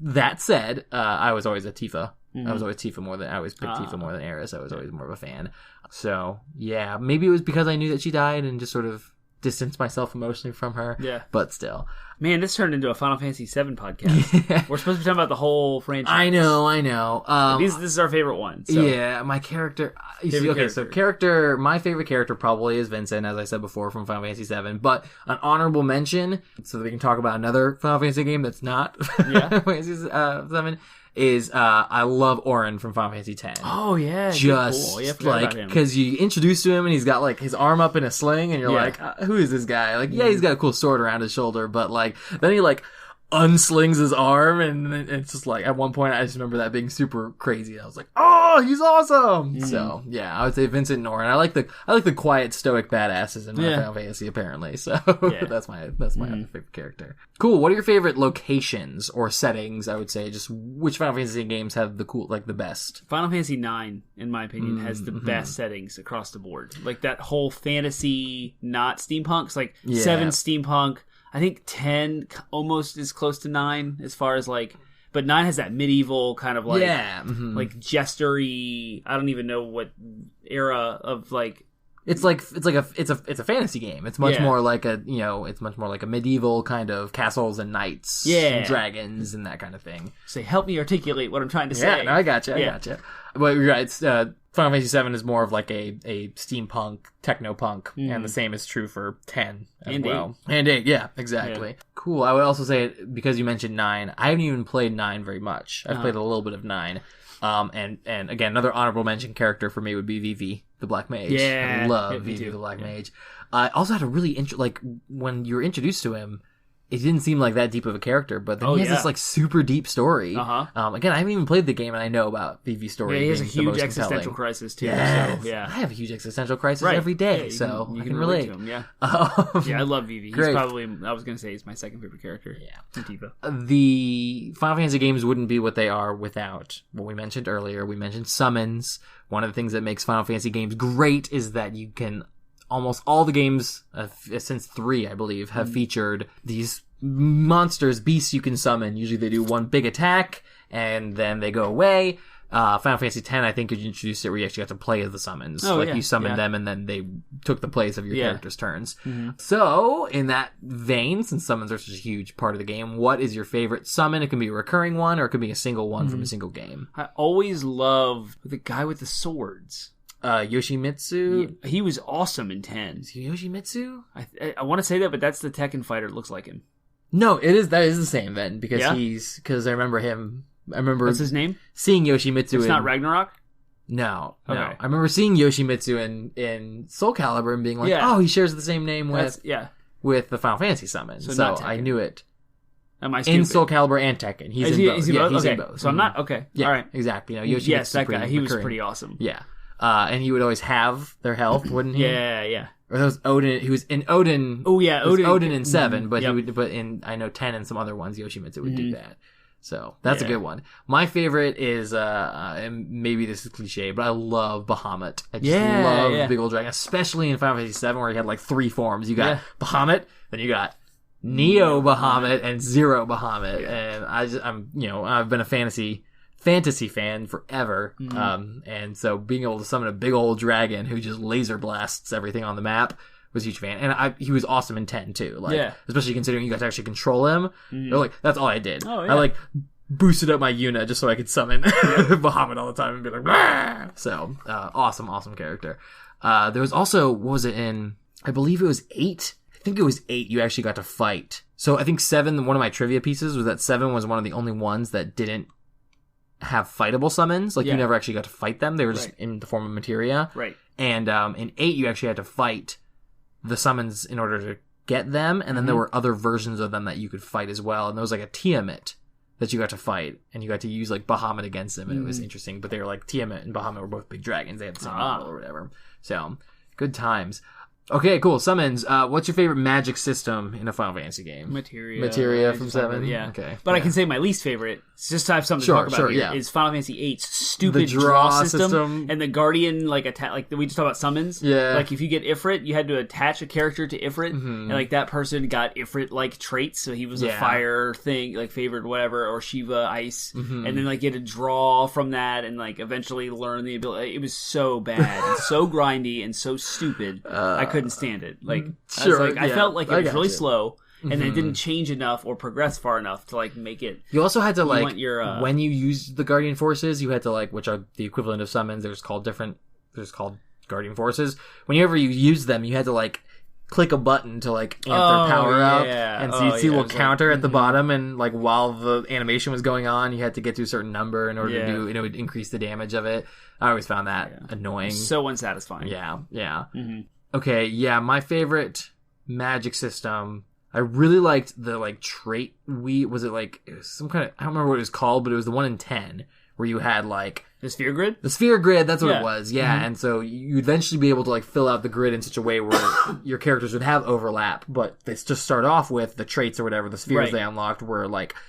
[SPEAKER 1] that said, I was always a Tifa. I was always Tifa more than, I always picked Tifa more than Aerith. I was always more of a fan. So, yeah, maybe it was because I knew that she died and just sort of distanced myself emotionally from her. Yeah. But still.
[SPEAKER 2] Man, this turned into a Final Fantasy VII podcast. We're supposed to be talking about the whole franchise.
[SPEAKER 1] I know.
[SPEAKER 2] This is our favorite one. So.
[SPEAKER 1] Yeah, my character. My favorite character probably is Vincent, as I said before, from Final Fantasy VII. But an honorable mention, so that we can talk about another Final Fantasy game that's not Final Fantasy VII, is I love Auron from Final Fantasy X.
[SPEAKER 2] Oh yeah,
[SPEAKER 1] just cool. Like because you introduce to him and he's got like his arm up in a sling and you're like, who is this guy? Like, he's got a cool sword around his shoulder, but like then he like unslings his arm and it's just like at one point I just remember that being super crazy. I was like, oh, he's awesome. So yeah, I would say Vincent and Auron. I like the quiet stoic badasses in Final Fantasy apparently. So that's my favorite character. Cool. What are your favorite locations or settings? I would say just which Final Fantasy games have the best.
[SPEAKER 2] Final Fantasy IX, in my opinion, has the best settings across the board. Like that whole fantasy, not steampunk. It's like 7 steampunk. I think 10 almost is close to 9 as far as like, but 9 has that medieval kind of like, like jestery. I don't even know what era of like.
[SPEAKER 1] It's a fantasy game. It's much more like it's much more like a medieval kind of castles and knights, and dragons and that kind of thing.
[SPEAKER 2] So help me articulate what I'm trying to say.
[SPEAKER 1] Yeah, no, I gotcha. But you're right. It's, Final Fantasy VII is more of like a steampunk, techno-punk, and the same is true for 10 as well. 8. And 8, yeah, exactly. Yeah. Cool. I would also say, because you mentioned 9, I haven't even played 9 very much. I've played a little bit of 9. And again, another honorable mention character for me would be Vivi, the Black Mage.
[SPEAKER 2] Yeah.
[SPEAKER 1] I love Vivi, the Black Mage. I also had a really, when you were introduced to him, it didn't seem like that deep of a character, but then he has this like super deep story. Again, I haven't even played the game, and I know about Vivi's story.
[SPEAKER 2] Yeah, he has a huge existential crisis too.
[SPEAKER 1] Yes.
[SPEAKER 2] So,
[SPEAKER 1] I have a huge existential crisis every day, so I can relate
[SPEAKER 2] to him. Yeah, I love Vivi. He's probably, I was going to say, he's my second favorite character. Yeah, Tifa.
[SPEAKER 1] The Final Fantasy games wouldn't be what they are without what we mentioned earlier. We mentioned summons. One of the things that makes Final Fantasy games great is that you can. Almost all the games, since 3, I believe, have featured these monsters, beasts you can summon. Usually they do one big attack, and then they go away. Final Fantasy X, I think, you introduced it where you actually got to play as the summons. You summoned them, and then they took the place of your character's turns. Mm-hmm. So, in that vein, since summons are such a huge part of the game, what is your favorite summon? It can be a recurring one, or it could be a single one from a single game.
[SPEAKER 2] I always loved the guy with the swords.
[SPEAKER 1] Yoshimitsu?
[SPEAKER 2] He was awesome in 10.
[SPEAKER 1] Is he Yoshimitsu?
[SPEAKER 2] I want to say that, but that's the Tekken fighter that looks like him.
[SPEAKER 1] No, that is the same then, because I remember him.
[SPEAKER 2] What's his name?
[SPEAKER 1] Seeing Yoshimitsu.
[SPEAKER 2] It's not Ragnarok?
[SPEAKER 1] No.
[SPEAKER 2] Okay.
[SPEAKER 1] I remember seeing Yoshimitsu in Soul Calibur and being like, oh, he shares the same name with the Final Fantasy summon. So I knew it.
[SPEAKER 2] Am I stupid?
[SPEAKER 1] In Soul Calibur and Tekken. He's in both.
[SPEAKER 2] He's
[SPEAKER 1] in both.
[SPEAKER 2] So I'm not... Okay.
[SPEAKER 1] Yeah,
[SPEAKER 2] all right.
[SPEAKER 1] Exactly. Yoshimitsu.
[SPEAKER 2] Yes, that guy. He was pretty awesome.
[SPEAKER 1] Yeah. And he would always have their health, wouldn't he?
[SPEAKER 2] Yeah.
[SPEAKER 1] Or that was Odin. He was in Odin.
[SPEAKER 2] Oh yeah,
[SPEAKER 1] Odin in 7, but but in I know 10 and some other ones, Yoshimitsu would do that. So that's a good one. My favorite is and maybe this is cliche, but I love Bahamut. I just love the big old dragon, especially in Final Fantasy 7 where he had like 3 forms. You got Bahamut, then you got Neo Bahamut and Zero Bahamut, and I've been a fantasy fan forever, and so being able to summon a big old dragon who just laser blasts everything on the map was a huge fan. And he was awesome in 10 too, especially considering you got to actually control him. That's all I did. I boosted up my Yuna just so I could summon Bahamut all the time and be like, Rah! So awesome character. There was also, what was it in, I believe it was 8. I think it was 8 you actually got to fight. So I think 7, one of my trivia pieces was that 7 was one of the only ones that didn't have fightable summons. You never actually got to fight them. They were just in the form of materia.
[SPEAKER 2] Right.
[SPEAKER 1] And in 8 you actually had to fight the summons in order to get them, and then there were other versions of them that you could fight as well, and there was like a Tiamat that you got to fight, and you got to use like Bahamut against them, and it was interesting, but they were like, Tiamat and Bahamut were both big dragons, they had the same model or whatever. So, good times. Okay, cool. Summons. What's your favorite magic system in a Final Fantasy game? Materia from 7?
[SPEAKER 2] Yeah.
[SPEAKER 1] Okay.
[SPEAKER 2] But I can say my least favorite, just to have something to talk about here, is Final Fantasy VIII's stupid draw system and the Guardian, attack, we just talked about summons.
[SPEAKER 1] Yeah.
[SPEAKER 2] If you get Ifrit, you had to attach a character to Ifrit, and that person got Ifrit-like traits, so he was a fire thing, favored whatever, or Shiva, ice, and then you had to draw from that, and eventually learn the ability. It was so bad, and so grindy, and so stupid. I couldn't stand it. I felt like it was really slow, and it didn't change enough or progress far enough to make it.
[SPEAKER 1] You also had to when you used the Guardian Forces, you had to which are the equivalent of summons. There's called Guardian Forces. Whenever you use them, you had to click a button to amp their power up, and so you'd see a little counter at the bottom, and while the animation was going on, you had to get to a certain number in order to do, it would increase the damage of it. I always found that annoying,
[SPEAKER 2] so unsatisfying.
[SPEAKER 1] Yeah. Okay, yeah, my favorite magic system, I really liked the trait was it some kind of, I don't remember what it was called, but it was the one in 10 where you had
[SPEAKER 2] the sphere grid?
[SPEAKER 1] The sphere grid, that's what it was, and so you'd eventually be able to fill out the grid in such a way where your characters would have overlap, but they just start off with the traits or whatever, the spheres they unlocked were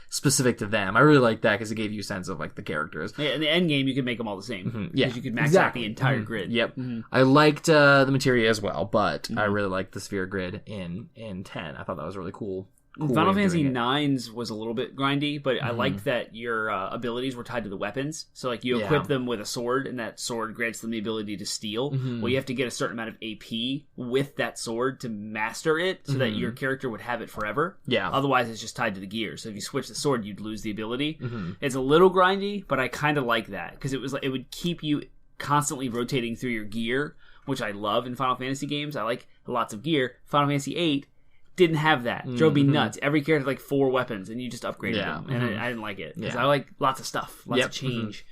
[SPEAKER 1] specific to them. I really liked that because it gave you a sense of the characters.
[SPEAKER 2] Yeah, in the end game you could make them all the same. Because you could max out the entire grid.
[SPEAKER 1] Yep. I liked the materia as well, but I really liked the sphere grid in 10. I thought that was really cool.
[SPEAKER 2] Final Fantasy IX's was a little bit grindy, but I liked that your abilities were tied to the weapons. So you equip them with a sword, and that sword grants them the ability to steal. Well, you have to get a certain amount of AP with that sword to master it, so that your character would have it forever.
[SPEAKER 1] Yeah.
[SPEAKER 2] Otherwise, it's just tied to the gear. So if you switch the sword, you'd lose the ability. It's a little grindy, but I kind of like that because it would keep you constantly rotating through your gear, which I love in Final Fantasy games. I like lots of gear. Final Fantasy VIII didn't have that. Drove me nuts. Every character had 4 weapons, and you just upgraded them, and I didn't like it because I like lots of stuff, lots of change,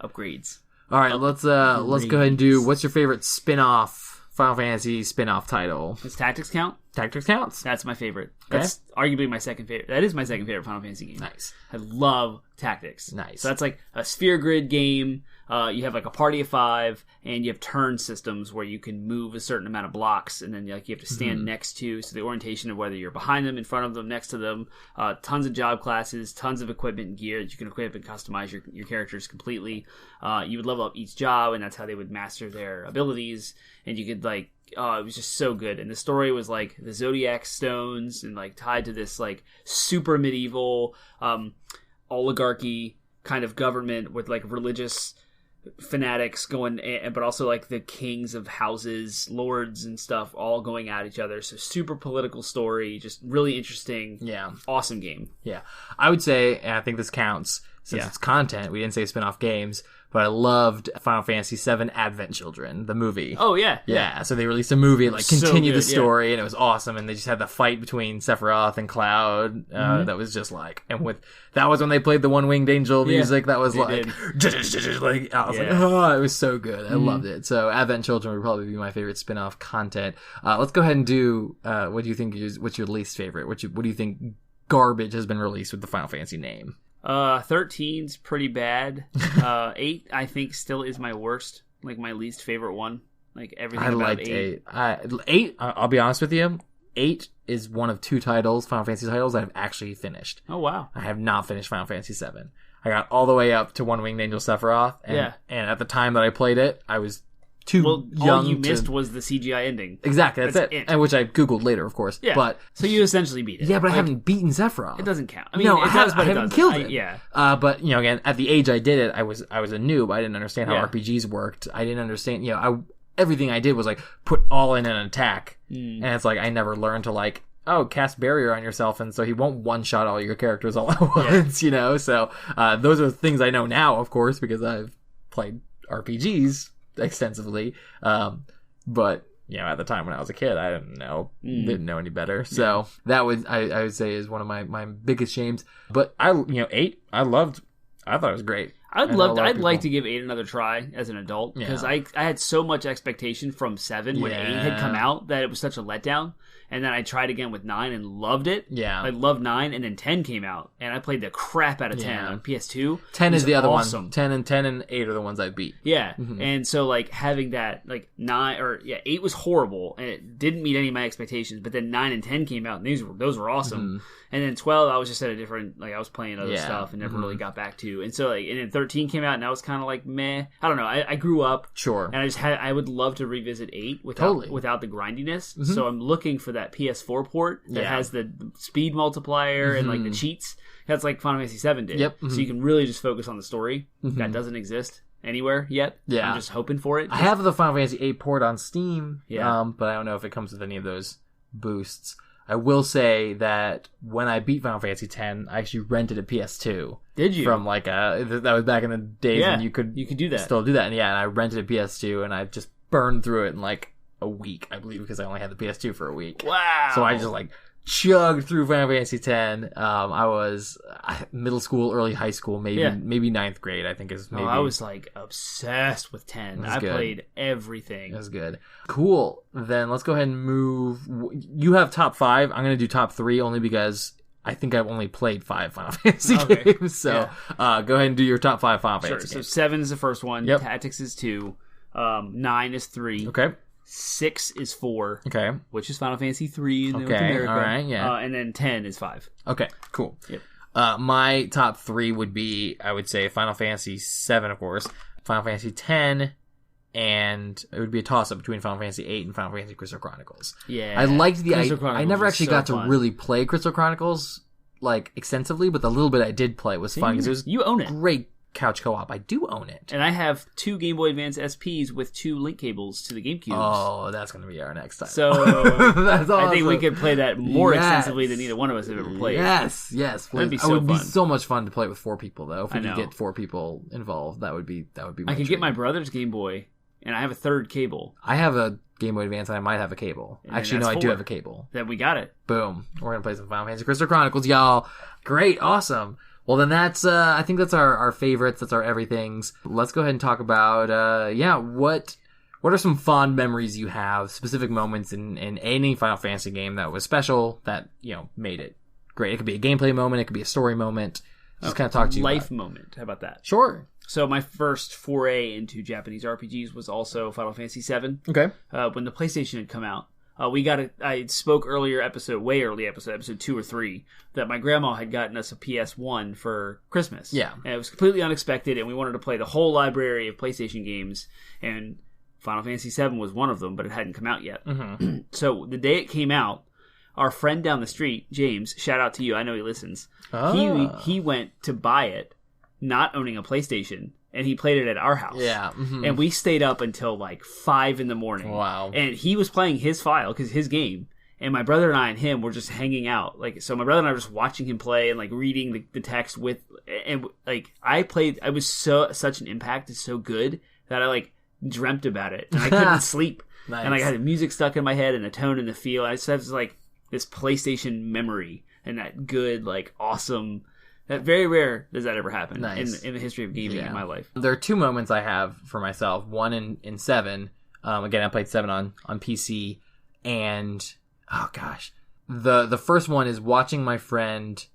[SPEAKER 2] upgrades.
[SPEAKER 1] All right, let's go ahead and do. What's your favorite spin-off Final Fantasy spin-off title?
[SPEAKER 2] Does Tactics count? Tactics counts. That's my favorite. That's arguably my second favorite. That is my second favorite Final Fantasy game.
[SPEAKER 1] Nice.
[SPEAKER 2] I love Tactics.
[SPEAKER 1] Nice.
[SPEAKER 2] So that's a sphere grid game. You have a party of 5, and you have turn systems where you can move a certain amount of blocks, and then you have to stand next to. So the orientation of whether you're behind them, in front of them, next to them. Tons of job classes, tons of equipment and gear that you can equip and customize your characters completely. You would level up each job, and that's how they would master their abilities. And you could it was just so good. And the story was the Zodiac stones and tied to this super medieval oligarchy kind of government with like religious fanatics going, but also like the kings of houses, lords and stuff all going at each other. So super political story, just really interesting.
[SPEAKER 1] Yeah.
[SPEAKER 2] Awesome game.
[SPEAKER 1] Yeah. I would say, and I think this counts since it's content, we didn't say spin-off games, but I loved Final Fantasy VII Advent Children, the movie.
[SPEAKER 2] Oh, yeah.
[SPEAKER 1] Yeah, so they released a movie and like continued the story,
[SPEAKER 2] yeah.
[SPEAKER 1] and it was awesome, and they just had the fight between Sephiroth and Cloud, that was just like, and that was when they played the One Winged Angel music, that was like, like, I was like, oh, it was so good, I loved it. So Advent Children would probably be my favorite spin-off content. Let's go ahead and do, what do you think what's your least favorite? What do you think garbage has been released with the Final Fantasy name?
[SPEAKER 2] 13's pretty bad. 8, I think, still is my worst. Like, my least favorite one. Like, everything
[SPEAKER 1] I
[SPEAKER 2] about
[SPEAKER 1] liked
[SPEAKER 2] 8.
[SPEAKER 1] 8, I'll be honest with you, 8 is one of 2 Final Fantasy titles I've actually finished.
[SPEAKER 2] Oh, wow.
[SPEAKER 1] I have not finished Final Fantasy 7. I got all the way up to One Winged Angel Sephiroth, and at the time that I played it, I was too young.
[SPEAKER 2] All you missed was the CGI ending.
[SPEAKER 1] Exactly, that's it. And which I googled later, of course.
[SPEAKER 2] Yeah.
[SPEAKER 1] But
[SPEAKER 2] so you essentially beat it.
[SPEAKER 1] Yeah, but I haven't beaten Sephiroth.
[SPEAKER 2] It doesn't count. I mean,
[SPEAKER 1] no,
[SPEAKER 2] it does, but
[SPEAKER 1] I
[SPEAKER 2] it
[SPEAKER 1] haven't
[SPEAKER 2] doesn't.
[SPEAKER 1] killed it.
[SPEAKER 2] Yeah.
[SPEAKER 1] But again, at the age I did it, I was a noob. I didn't understand how RPGs worked. I didn't understand. Everything I did was like put all in an attack, and it's like I never learned to like. Oh, cast barrier on yourself, and so he won't one-shot all your characters all at once, So those are things I know now, of course, because I've played RPGs extensively. But at the time when I was a kid, I didn't know any better. So that was I would say is one of my biggest shames. But 8 I thought it was great.
[SPEAKER 2] I'd like to give 8 another try as an adult because I had so much expectation from 7 when 8 had come out that it was such a letdown. And then I tried again with 9 and loved it. Yeah. I loved 9, and then 10 came out, and I played the crap out of 10 on PS2.
[SPEAKER 1] 10 is the other one. 10 and 8 are the ones I beat.
[SPEAKER 2] Yeah. Mm-hmm. And so, like, having that, like, 8 was horrible, and it didn't meet any of my expectations, but then 9 and 10 came out, and those were awesome. Mm-hmm. And then 12, I was just at a different, like, I was playing other stuff and never really got back to. And so, like, and then 13 came out, and I was kind of like, meh. I don't know. I grew up.
[SPEAKER 1] Sure.
[SPEAKER 2] And I would love to revisit 8 without the grindiness. Mm-hmm. So I'm looking for that PS4 port that has the speed multiplier and, like, the cheats. That's like Final Fantasy 7 did. Yep. Mm-hmm. So you can really just focus on the story. Mm-hmm. That doesn't exist anywhere yet. Yeah. I'm just hoping for it.
[SPEAKER 1] I have the Final Fantasy 8 port on Steam, but I don't know if it comes with any of those boosts. I will say that when I beat Final Fantasy X, I actually rented a PS2.
[SPEAKER 2] Did you?
[SPEAKER 1] From like that was back in the days when you could
[SPEAKER 2] do that.
[SPEAKER 1] Still do that. And I rented a PS2 and I just burned through it in like a week, I believe, because I only had the PS2 for a week.
[SPEAKER 2] Wow.
[SPEAKER 1] So I just like chugged through Final Fantasy X. I was middle school, early high school, maybe ninth grade, I think is maybe.
[SPEAKER 2] I was like obsessed with 10. I played everything.
[SPEAKER 1] That was good. Cool. Then let's go ahead and move. You have top 5. I'm going to do top 3 only because I think I've only played 5 Final Fantasy games. So go ahead and do your top 5 Final Fantasy games.
[SPEAKER 2] So 7 is the first one. Yep. Tactics is 2. 9 is 3.
[SPEAKER 1] Okay.
[SPEAKER 2] 6 is 4.
[SPEAKER 1] Okay.
[SPEAKER 2] Which is Final Fantasy 3 in North America.
[SPEAKER 1] All right, yeah.
[SPEAKER 2] And then 10 is 5.
[SPEAKER 1] Okay, cool.
[SPEAKER 2] Yep.
[SPEAKER 1] My top 3 would be, I would say, Final Fantasy 7, of course, Final Fantasy 10, and it would be a toss-up between Final Fantasy 8 and Final Fantasy Crystal Chronicles.
[SPEAKER 2] Yeah.
[SPEAKER 1] I liked I never actually got to really play Crystal Chronicles, like, extensively, but the little bit I did play was fun, because it was
[SPEAKER 2] you own it.
[SPEAKER 1] Great couch co-op. I do own it.
[SPEAKER 2] And I have 2 Game Boy Advance SPs with 2 link cables to the GameCube.
[SPEAKER 1] Oh, that's going to be our next time.
[SPEAKER 2] So that's awesome. I think we could play that more extensively than either one of us have ever played.
[SPEAKER 1] Yes,
[SPEAKER 2] that'd be so fun.
[SPEAKER 1] It would be so much fun to play with 4 people, though. If we could get 4 people involved, that would be.
[SPEAKER 2] I could get my brother's Game Boy, and I have a 3rd cable.
[SPEAKER 1] I have a Game Boy Advance, and I might have a cable. Actually, no, I do have a cable.
[SPEAKER 2] Then we got it.
[SPEAKER 1] Boom. We're gonna play some Final Fantasy Crystal Chronicles, y'all. Great, awesome. Well, then that's, I think that's our favorites. That's our everythings. Let's go ahead and talk about, what are some fond memories you have, specific moments in any Final Fantasy game that was special, that, made it great. It could be a gameplay moment. It could be a story moment. Just kind of talk to you
[SPEAKER 2] life moment. How about that?
[SPEAKER 1] Sure.
[SPEAKER 2] So my first foray into Japanese RPGs was also Final Fantasy VII.
[SPEAKER 1] Okay.
[SPEAKER 2] When the PlayStation had come out. I spoke way early episode 2 or 3, that my grandma had gotten us a PS1 for Christmas.
[SPEAKER 1] Yeah.
[SPEAKER 2] And it was completely unexpected, and we wanted to play the whole library of PlayStation games, and Final Fantasy VII was one of them, but it hadn't come out yet. Mm-hmm. So the day it came out, our friend down the street, James, shout out to you, I know he listens, he went to buy it, not owning a PlayStation, and he played it at our house.
[SPEAKER 1] Yeah. Mm-hmm.
[SPEAKER 2] And we stayed up until like 5 a.m.
[SPEAKER 1] Wow.
[SPEAKER 2] And he was playing his file, because his game. And my brother and I and him were just hanging out. Like, so my brother and I were just watching him play and like reading the text with, and like I was such an impact. It's so good that I like dreamt about it, and I couldn't sleep.
[SPEAKER 1] Nice.
[SPEAKER 2] And like, I had the music stuck in my head and the tone and the feel. I just have like this PlayStation memory and that good, like awesome. That very rare does that ever happen in the history of gaming in my life.
[SPEAKER 1] There are 2 moments I have for myself. One in 7. Again, I played 7 on PC, and oh gosh, the first one is watching my friend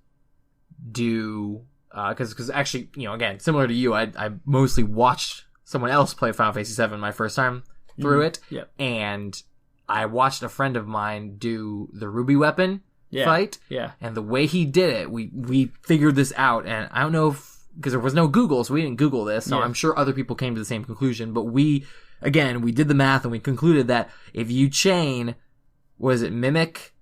[SPEAKER 1] do because actually, you know, again, similar to you, I mostly watched someone else play Final Fantasy 7 my first time through it, and I watched a friend of mine do the Ruby weapon fight, and the way he did it, we figured this out, and I don't know if, because there was no Google, so we didn't Google this, so I'm sure other people came to the same conclusion, but we did the math and we concluded that if you chain, was it mimic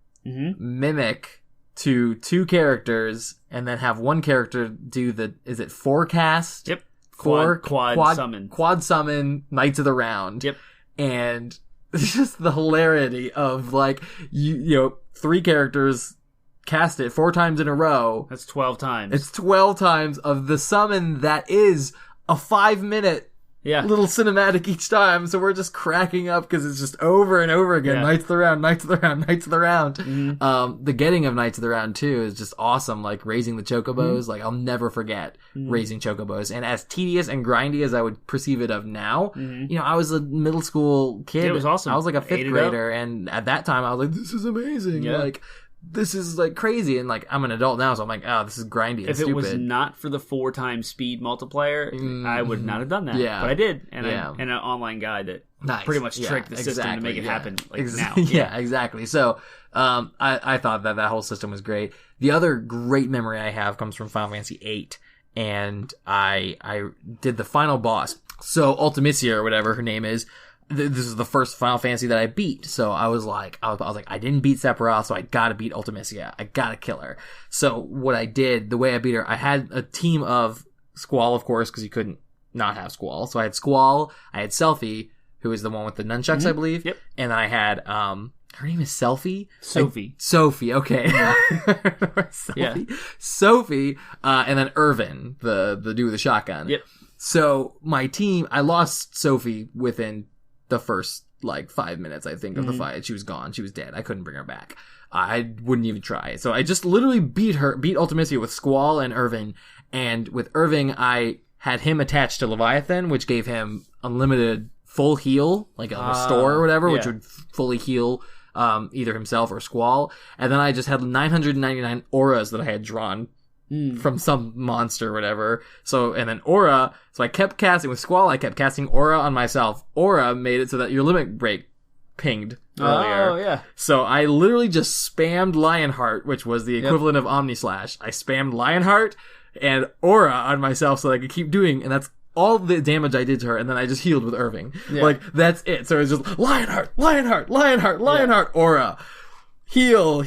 [SPEAKER 1] to 2 characters and then have one character do is it forecast?
[SPEAKER 2] Yep.
[SPEAKER 1] Quad
[SPEAKER 2] summon.
[SPEAKER 1] Quad summon Knights of the Round.
[SPEAKER 2] Yep.
[SPEAKER 1] And it's just the hilarity of like, you know, 3 characters cast it 4 times in a row.
[SPEAKER 2] That's 12 times.
[SPEAKER 1] It's 12 times of the summon that is a 5-minute little cinematic each time, so we're just cracking up because it's just over and over again. Knights of the Round, Knights of the Round, Knights of the Round. Mm-hmm. The getting of Knights of the Round too is just awesome. Like raising the chocobos, like I'll never forget raising chocobos. And as tedious and grindy as I would perceive it of now, you know, I was a middle school kid.
[SPEAKER 2] It was awesome.
[SPEAKER 1] I was like a 5th grader, and at that time I was like, "This is amazing!" Like, this is like crazy, and like I'm an adult now, so I'm like, oh, this is grindy and stupid.
[SPEAKER 2] If it was not for the 4 times speed multiplier, I would not have done that. Yeah, but I did, and an online guide that pretty much tricked the system to make it happen now.
[SPEAKER 1] Yeah, exactly. So I thought that whole system was great. The other great memory I have comes from Final Fantasy VIII, and I did the final boss. So Ultimisia, or whatever her name is. This is the first Final Fantasy that I beat, so I was like, I didn't beat Sephiroth, so I gotta beat Ultimisia. I gotta kill her. So what I did, the way I beat her, I had a team of Squall, of course, because you couldn't not have Squall. So I had Squall, I had Selphie, who is the one with the nunchucks, I believe. Yep. And then I had, her name is Selphie?
[SPEAKER 2] Sophie.
[SPEAKER 1] Sophie, okay. Sophie. Sophie, and then Irvin, the dude with the shotgun.
[SPEAKER 2] Yep.
[SPEAKER 1] So my team, I lost Sophie within the first like 5 minutes, I think, of the fight. She was gone. She was dead. I couldn't bring her back. I wouldn't even try. So I just literally beat Ultimisia with Squall and Irving. And with Irving, I had him attached to Leviathan, which gave him unlimited full heal, like a restore or whatever, which would fully heal either himself or Squall. And then I just had 999 auras that I had drawn from some monster or whatever. So, and then Aura. So I kept casting with Squall. I kept casting Aura on myself. Aura made it so that your limit break pinged earlier.
[SPEAKER 2] Oh, yeah.
[SPEAKER 1] So I literally just spammed Lionheart, which was the equivalent of Omnislash. I spammed Lionheart and Aura on myself so that I could keep doing, and that's all the damage I did to her, and then I just healed with Irving. Yeah. Like, that's it. So it was just Lionheart, Lionheart, Lionheart, Lionheart, Aura. Heal,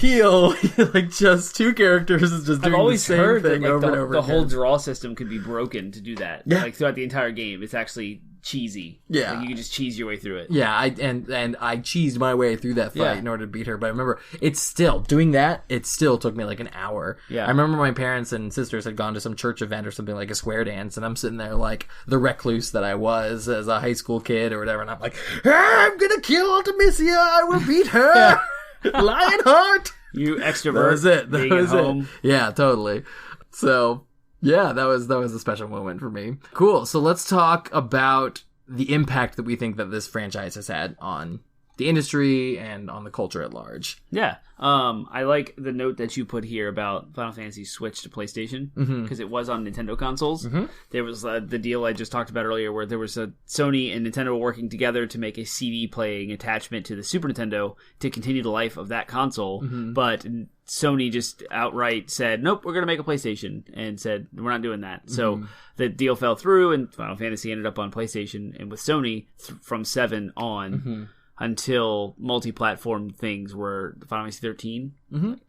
[SPEAKER 1] like just 2 characters is just doing the same thing over and over
[SPEAKER 2] the
[SPEAKER 1] again.
[SPEAKER 2] whole draw system could be broken to do that. Yeah. Like throughout the entire game, it's actually cheesy. Yeah. Like you can just cheese your way through it.
[SPEAKER 1] Yeah, I cheesed my way through that fight in order to beat her. But I remember, it still took me like an hour. Yeah. I remember my parents and sisters had gone to some church event or something, like a square dance, and I'm sitting there like the recluse that I was as a high school kid or whatever, and I'm like, I'm gonna kill Ultimisia, I will beat her! Lionheart!
[SPEAKER 2] You extrovert.
[SPEAKER 1] That was it. Yeah, totally. So, yeah, that was a special moment for me. Cool. So let's talk about the impact that we think that this franchise has had on the industry and on the culture at large.
[SPEAKER 2] Yeah. I like the note that you put here about Final Fantasy Switch to PlayStation, because it was on Nintendo consoles. There was the deal I just talked about earlier where there was a Sony and Nintendo working together to make a CD playing attachment to the Super Nintendo to continue the life of that console, but Sony just outright said, nope, we're going to make a PlayStation, and said, we're not doing that. So the deal fell through, and Final Fantasy ended up on PlayStation, and with Sony from 7 on, until multi-platform things were Final Fantasy 13,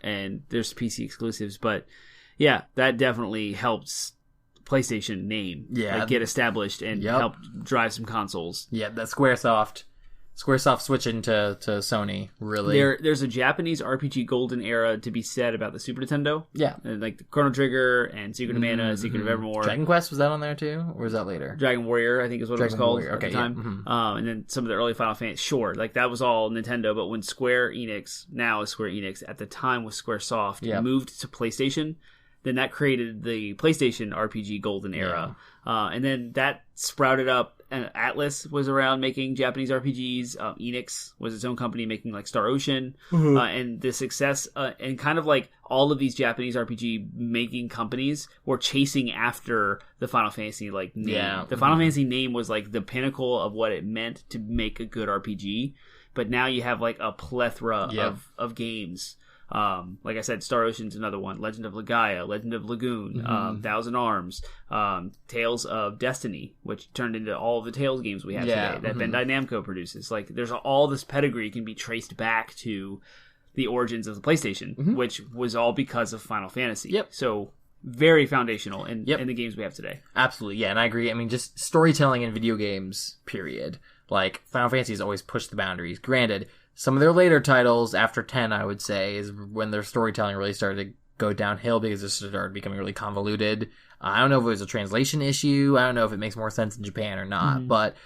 [SPEAKER 2] and there's PC exclusives. But yeah, that definitely helps PlayStation name.
[SPEAKER 1] Yeah.
[SPEAKER 2] Like, get established and help drive some consoles.
[SPEAKER 1] Yeah, that Squaresoft switching to Sony, really.
[SPEAKER 2] There's a Japanese RPG golden era to be said about the Super Nintendo.
[SPEAKER 1] Yeah.
[SPEAKER 2] Like the Chrono Trigger and Secret of Mana, Secret of Evermore.
[SPEAKER 1] Dragon Quest, was that on there too? Or was that later?
[SPEAKER 2] Dragon Warrior, I think is what it was called at the time.
[SPEAKER 1] Yeah. Mm-hmm.
[SPEAKER 2] And then some of the early Final Fantasy. Sure, like that was all Nintendo, but when Square Enix, now is Square Enix, at the time was Squaresoft, moved to PlayStation, then that created the PlayStation RPG golden era. And then that sprouted up. And Atlas was around making Japanese RPGs. Enix was its own company making like Star Ocean. And the success and kind of like all of these Japanese RPG making companies were chasing after the Final Fantasy like name. Yeah. The Final Fantasy name was like the pinnacle of what it meant to make a good RPG. But now you have like a plethora of games. Like I said, Star Ocean's another one. Legend of Legaia, Legend of Lagoon, Thousand Arms, Tales of Destiny, which turned into all of the Tales games we have today that Bandai Namco produces. Like, there's all this pedigree can be traced back to the origins of the PlayStation, which was all because of Final Fantasy. So very foundational in the games we have today.
[SPEAKER 1] Absolutely, yeah, and I agree. I mean, just storytelling in video games, period. Like, Final Fantasy has always pushed the boundaries. Granted, some of their later titles, after 10, I would say, is when their storytelling really started to go downhill because it started becoming really convoluted. I don't know if it was a translation issue. I don't know if it makes more sense in Japan or not. But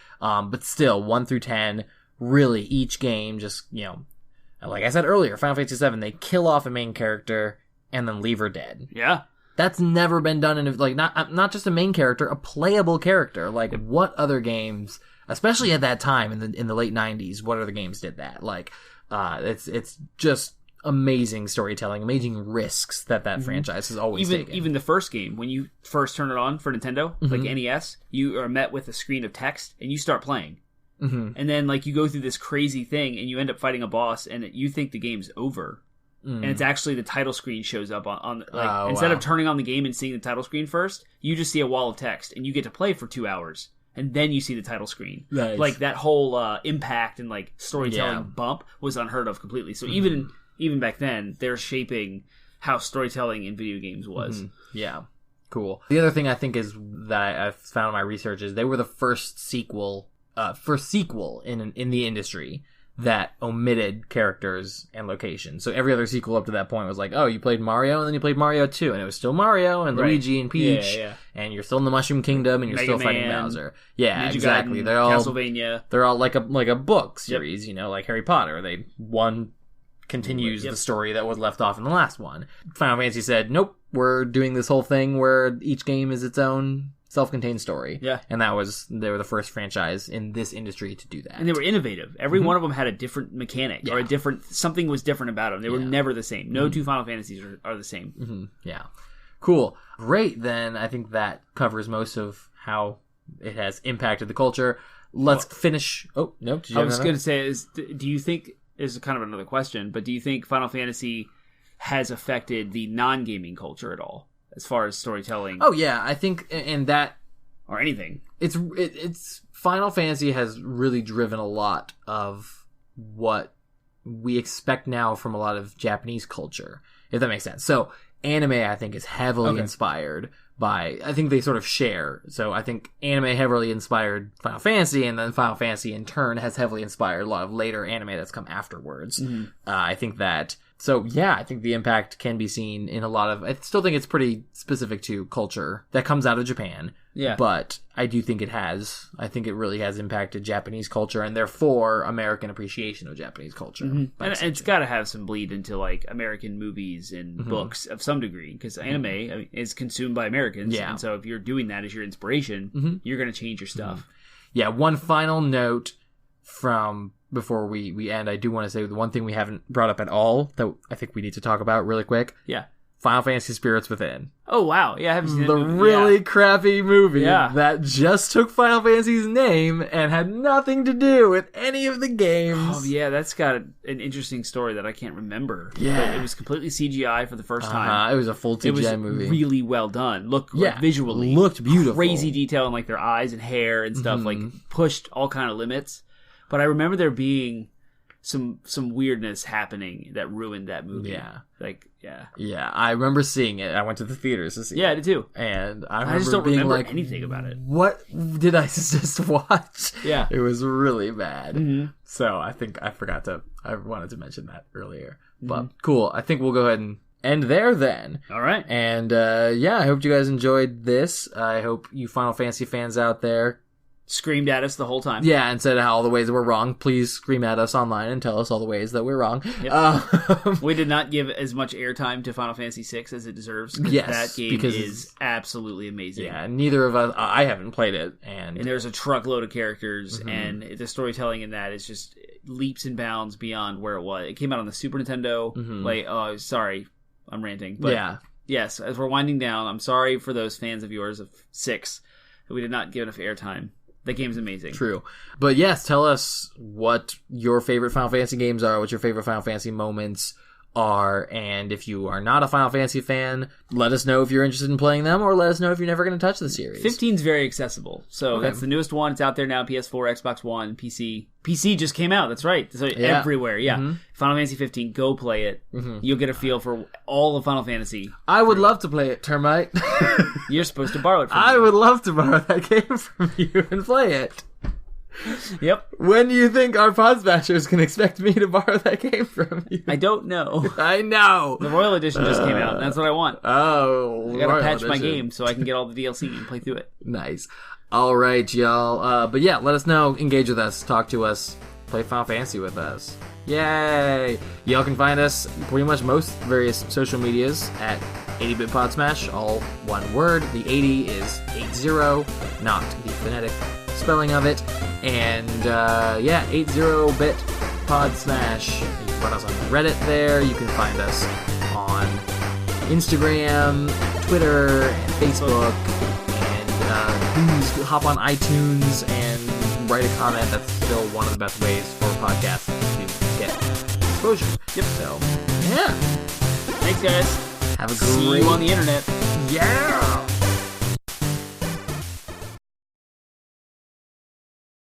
[SPEAKER 1] still, 1 through 10, really, each game just, like I said earlier, Final Fantasy 7, they kill off a main character and then leave her dead.
[SPEAKER 2] Yeah.
[SPEAKER 1] That's never been done in, like, not just a main character, a playable character. Like, what other games... Especially at that time in the late 90s, what other games did that? Like, it's just amazing storytelling, amazing risks that franchise has always taken.
[SPEAKER 2] Even the first game, when you first turn it on for Nintendo, like NES, you are met with a screen of text and you start playing. And then like you go through this crazy thing and you end up fighting a boss and you think the game's over. And it's actually the title screen shows up on instead of turning on the game and seeing the title screen first, you just see a wall of text and you get to play for 2 hours. And then you see the title screen. Nice. Like, that whole impact and, like, storytelling bump was unheard of completely. So even back then, they're shaping how storytelling in video games was.
[SPEAKER 1] Yeah. Cool. The other thing I think is that I've found in my research is they were the first sequel in the industry that omitted characters and locations. So every other sequel up to that point was like, oh, you played Mario, and then you played Mario 2, and it was still Mario and Luigi and Peach, and you're still in the Mushroom Kingdom, and you're
[SPEAKER 2] Mega
[SPEAKER 1] still
[SPEAKER 2] Man,
[SPEAKER 1] fighting Bowser. Yeah,
[SPEAKER 2] Ninja
[SPEAKER 1] exactly.
[SPEAKER 2] Gaiden,
[SPEAKER 1] They're all
[SPEAKER 2] Castlevania.
[SPEAKER 1] They're all like a book series, like Harry Potter. One continues the story that was left off in the last one. Final Fantasy said, nope, we're doing this whole thing where each game is its own self-contained story. Yeah. And they were the first franchise in this industry to do that.
[SPEAKER 2] And they were innovative. Every one of them had a different mechanic or something was different about them. They were never the same. No two Final Fantasies are the same.
[SPEAKER 1] Yeah. Cool. Great. Then I think that covers most of how it has impacted the culture. Let's finish. Oh, no.
[SPEAKER 2] I was going to say, do you think, this is kind of another question, but do you think Final Fantasy has affected the non-gaming culture at all? As far as storytelling.
[SPEAKER 1] Oh yeah, I think and that
[SPEAKER 2] or anything.
[SPEAKER 1] It's Final Fantasy has really driven a lot of what we expect now from a lot of Japanese culture, if that makes sense. So anime, I think, is heavily inspired by, I think they sort of share. So I think anime heavily inspired Final Fantasy, and then Final Fantasy in turn has heavily inspired a lot of later anime that's come afterwards. I think that. So, yeah, I think the impact can be seen in a lot of... I still think it's pretty specific to culture that comes out of Japan. Yeah. But I do think it has. I think it really has impacted Japanese culture and therefore American appreciation of Japanese culture.
[SPEAKER 2] And it's got to have some bleed into, like, American movies and books of some degree. Because anime is consumed by Americans. Yeah. And so if you're doing that as your inspiration, you're going to change your stuff.
[SPEAKER 1] Yeah, one final note from... Before we end, I do want to say the one thing we haven't brought up at all that I think we need to talk about really quick. Yeah. Final Fantasy Spirits Within.
[SPEAKER 2] Oh, wow. Yeah, I haven't seen
[SPEAKER 1] the really crappy movie that just took Final Fantasy's name and had nothing to do with any of the games.
[SPEAKER 2] Oh, yeah, that's got an interesting story that I can't remember. Yeah. But it was completely CGI for the first time.
[SPEAKER 1] It was a full CGI movie.
[SPEAKER 2] It was really well done. Visually.
[SPEAKER 1] Looked beautiful.
[SPEAKER 2] Crazy detail in, like, their eyes and hair and stuff. Like, pushed all kind of limits. But I remember there being some weirdness happening that ruined that movie.
[SPEAKER 1] Yeah.
[SPEAKER 2] Like, yeah.
[SPEAKER 1] Yeah, I remember seeing it. I went to the theaters to see it.
[SPEAKER 2] Yeah, I did too.
[SPEAKER 1] And I
[SPEAKER 2] just don't
[SPEAKER 1] being
[SPEAKER 2] remember
[SPEAKER 1] like,
[SPEAKER 2] anything about it.
[SPEAKER 1] What did I just watch?
[SPEAKER 2] Yeah.
[SPEAKER 1] It was really bad.
[SPEAKER 2] Mm-hmm.
[SPEAKER 1] So I think I wanted to mention that earlier. But cool. I think we'll go ahead and end there then.
[SPEAKER 2] All right.
[SPEAKER 1] And yeah, I hope you guys enjoyed this. I hope you Final Fantasy fans out there
[SPEAKER 2] screamed at us the whole time.
[SPEAKER 1] Yeah, and said all the ways that we're wrong. Please scream at us online and tell us all the ways that we're wrong.
[SPEAKER 2] Yep. We did not give as much airtime to Final Fantasy VI as it deserves.
[SPEAKER 1] Yes,
[SPEAKER 2] that game is absolutely amazing.
[SPEAKER 1] Yeah, neither of us. I haven't played it, and
[SPEAKER 2] there's a truckload of characters, and the storytelling in that is just leaps and bounds beyond where it was. It came out on the Super Nintendo. Like, oh, sorry, I'm ranting, but yeah. Yes, as we're winding down, I'm sorry for those fans of yours of 6 that we did not give enough airtime. That game's amazing.
[SPEAKER 1] True. But yes, tell us what your favorite Final Fantasy games are, what your favorite Final Fantasy moments are, and if you are not a Final Fantasy fan, let us know if you're interested in playing them, or let us know if you're never going to touch the series.
[SPEAKER 2] 15's very accessible. So that's the newest one. It's out there now, PS4, Xbox One, PC. PC just came out, that's right. So everywhere, Final Fantasy 15, go play it. You'll get a feel for all of Final Fantasy.
[SPEAKER 1] I would love to play it, Termite.
[SPEAKER 2] You're supposed to borrow it from me.
[SPEAKER 1] I would love to borrow that game from you and play it.
[SPEAKER 2] Yep.
[SPEAKER 1] When do you think our Podmashers can expect me to borrow that game from you?
[SPEAKER 2] I don't know.
[SPEAKER 1] I know.
[SPEAKER 2] The Royal Edition just came out. That's what I want.
[SPEAKER 1] Oh,
[SPEAKER 2] I gotta patch my game so I can get all the DLC and play through it.
[SPEAKER 1] Nice. All right, y'all. But yeah, let us know. Engage with us. Talk to us. Play Final Fantasy with us. Yay! Y'all can find us pretty much most various social medias at 80-Bit Podsmash, all one word. The 80 is 80, not the phonetic spelling of it. And 80-Bit Podsmash. You can find us on Reddit there. You can find us on Instagram, Twitter, and Facebook. And please hop on iTunes and write a comment. That's still one of the best ways for podcasts to get exposure. Yep. So, yeah.
[SPEAKER 2] Thanks, guys.
[SPEAKER 1] Have a great...
[SPEAKER 2] See you on the internet.
[SPEAKER 1] Yeah!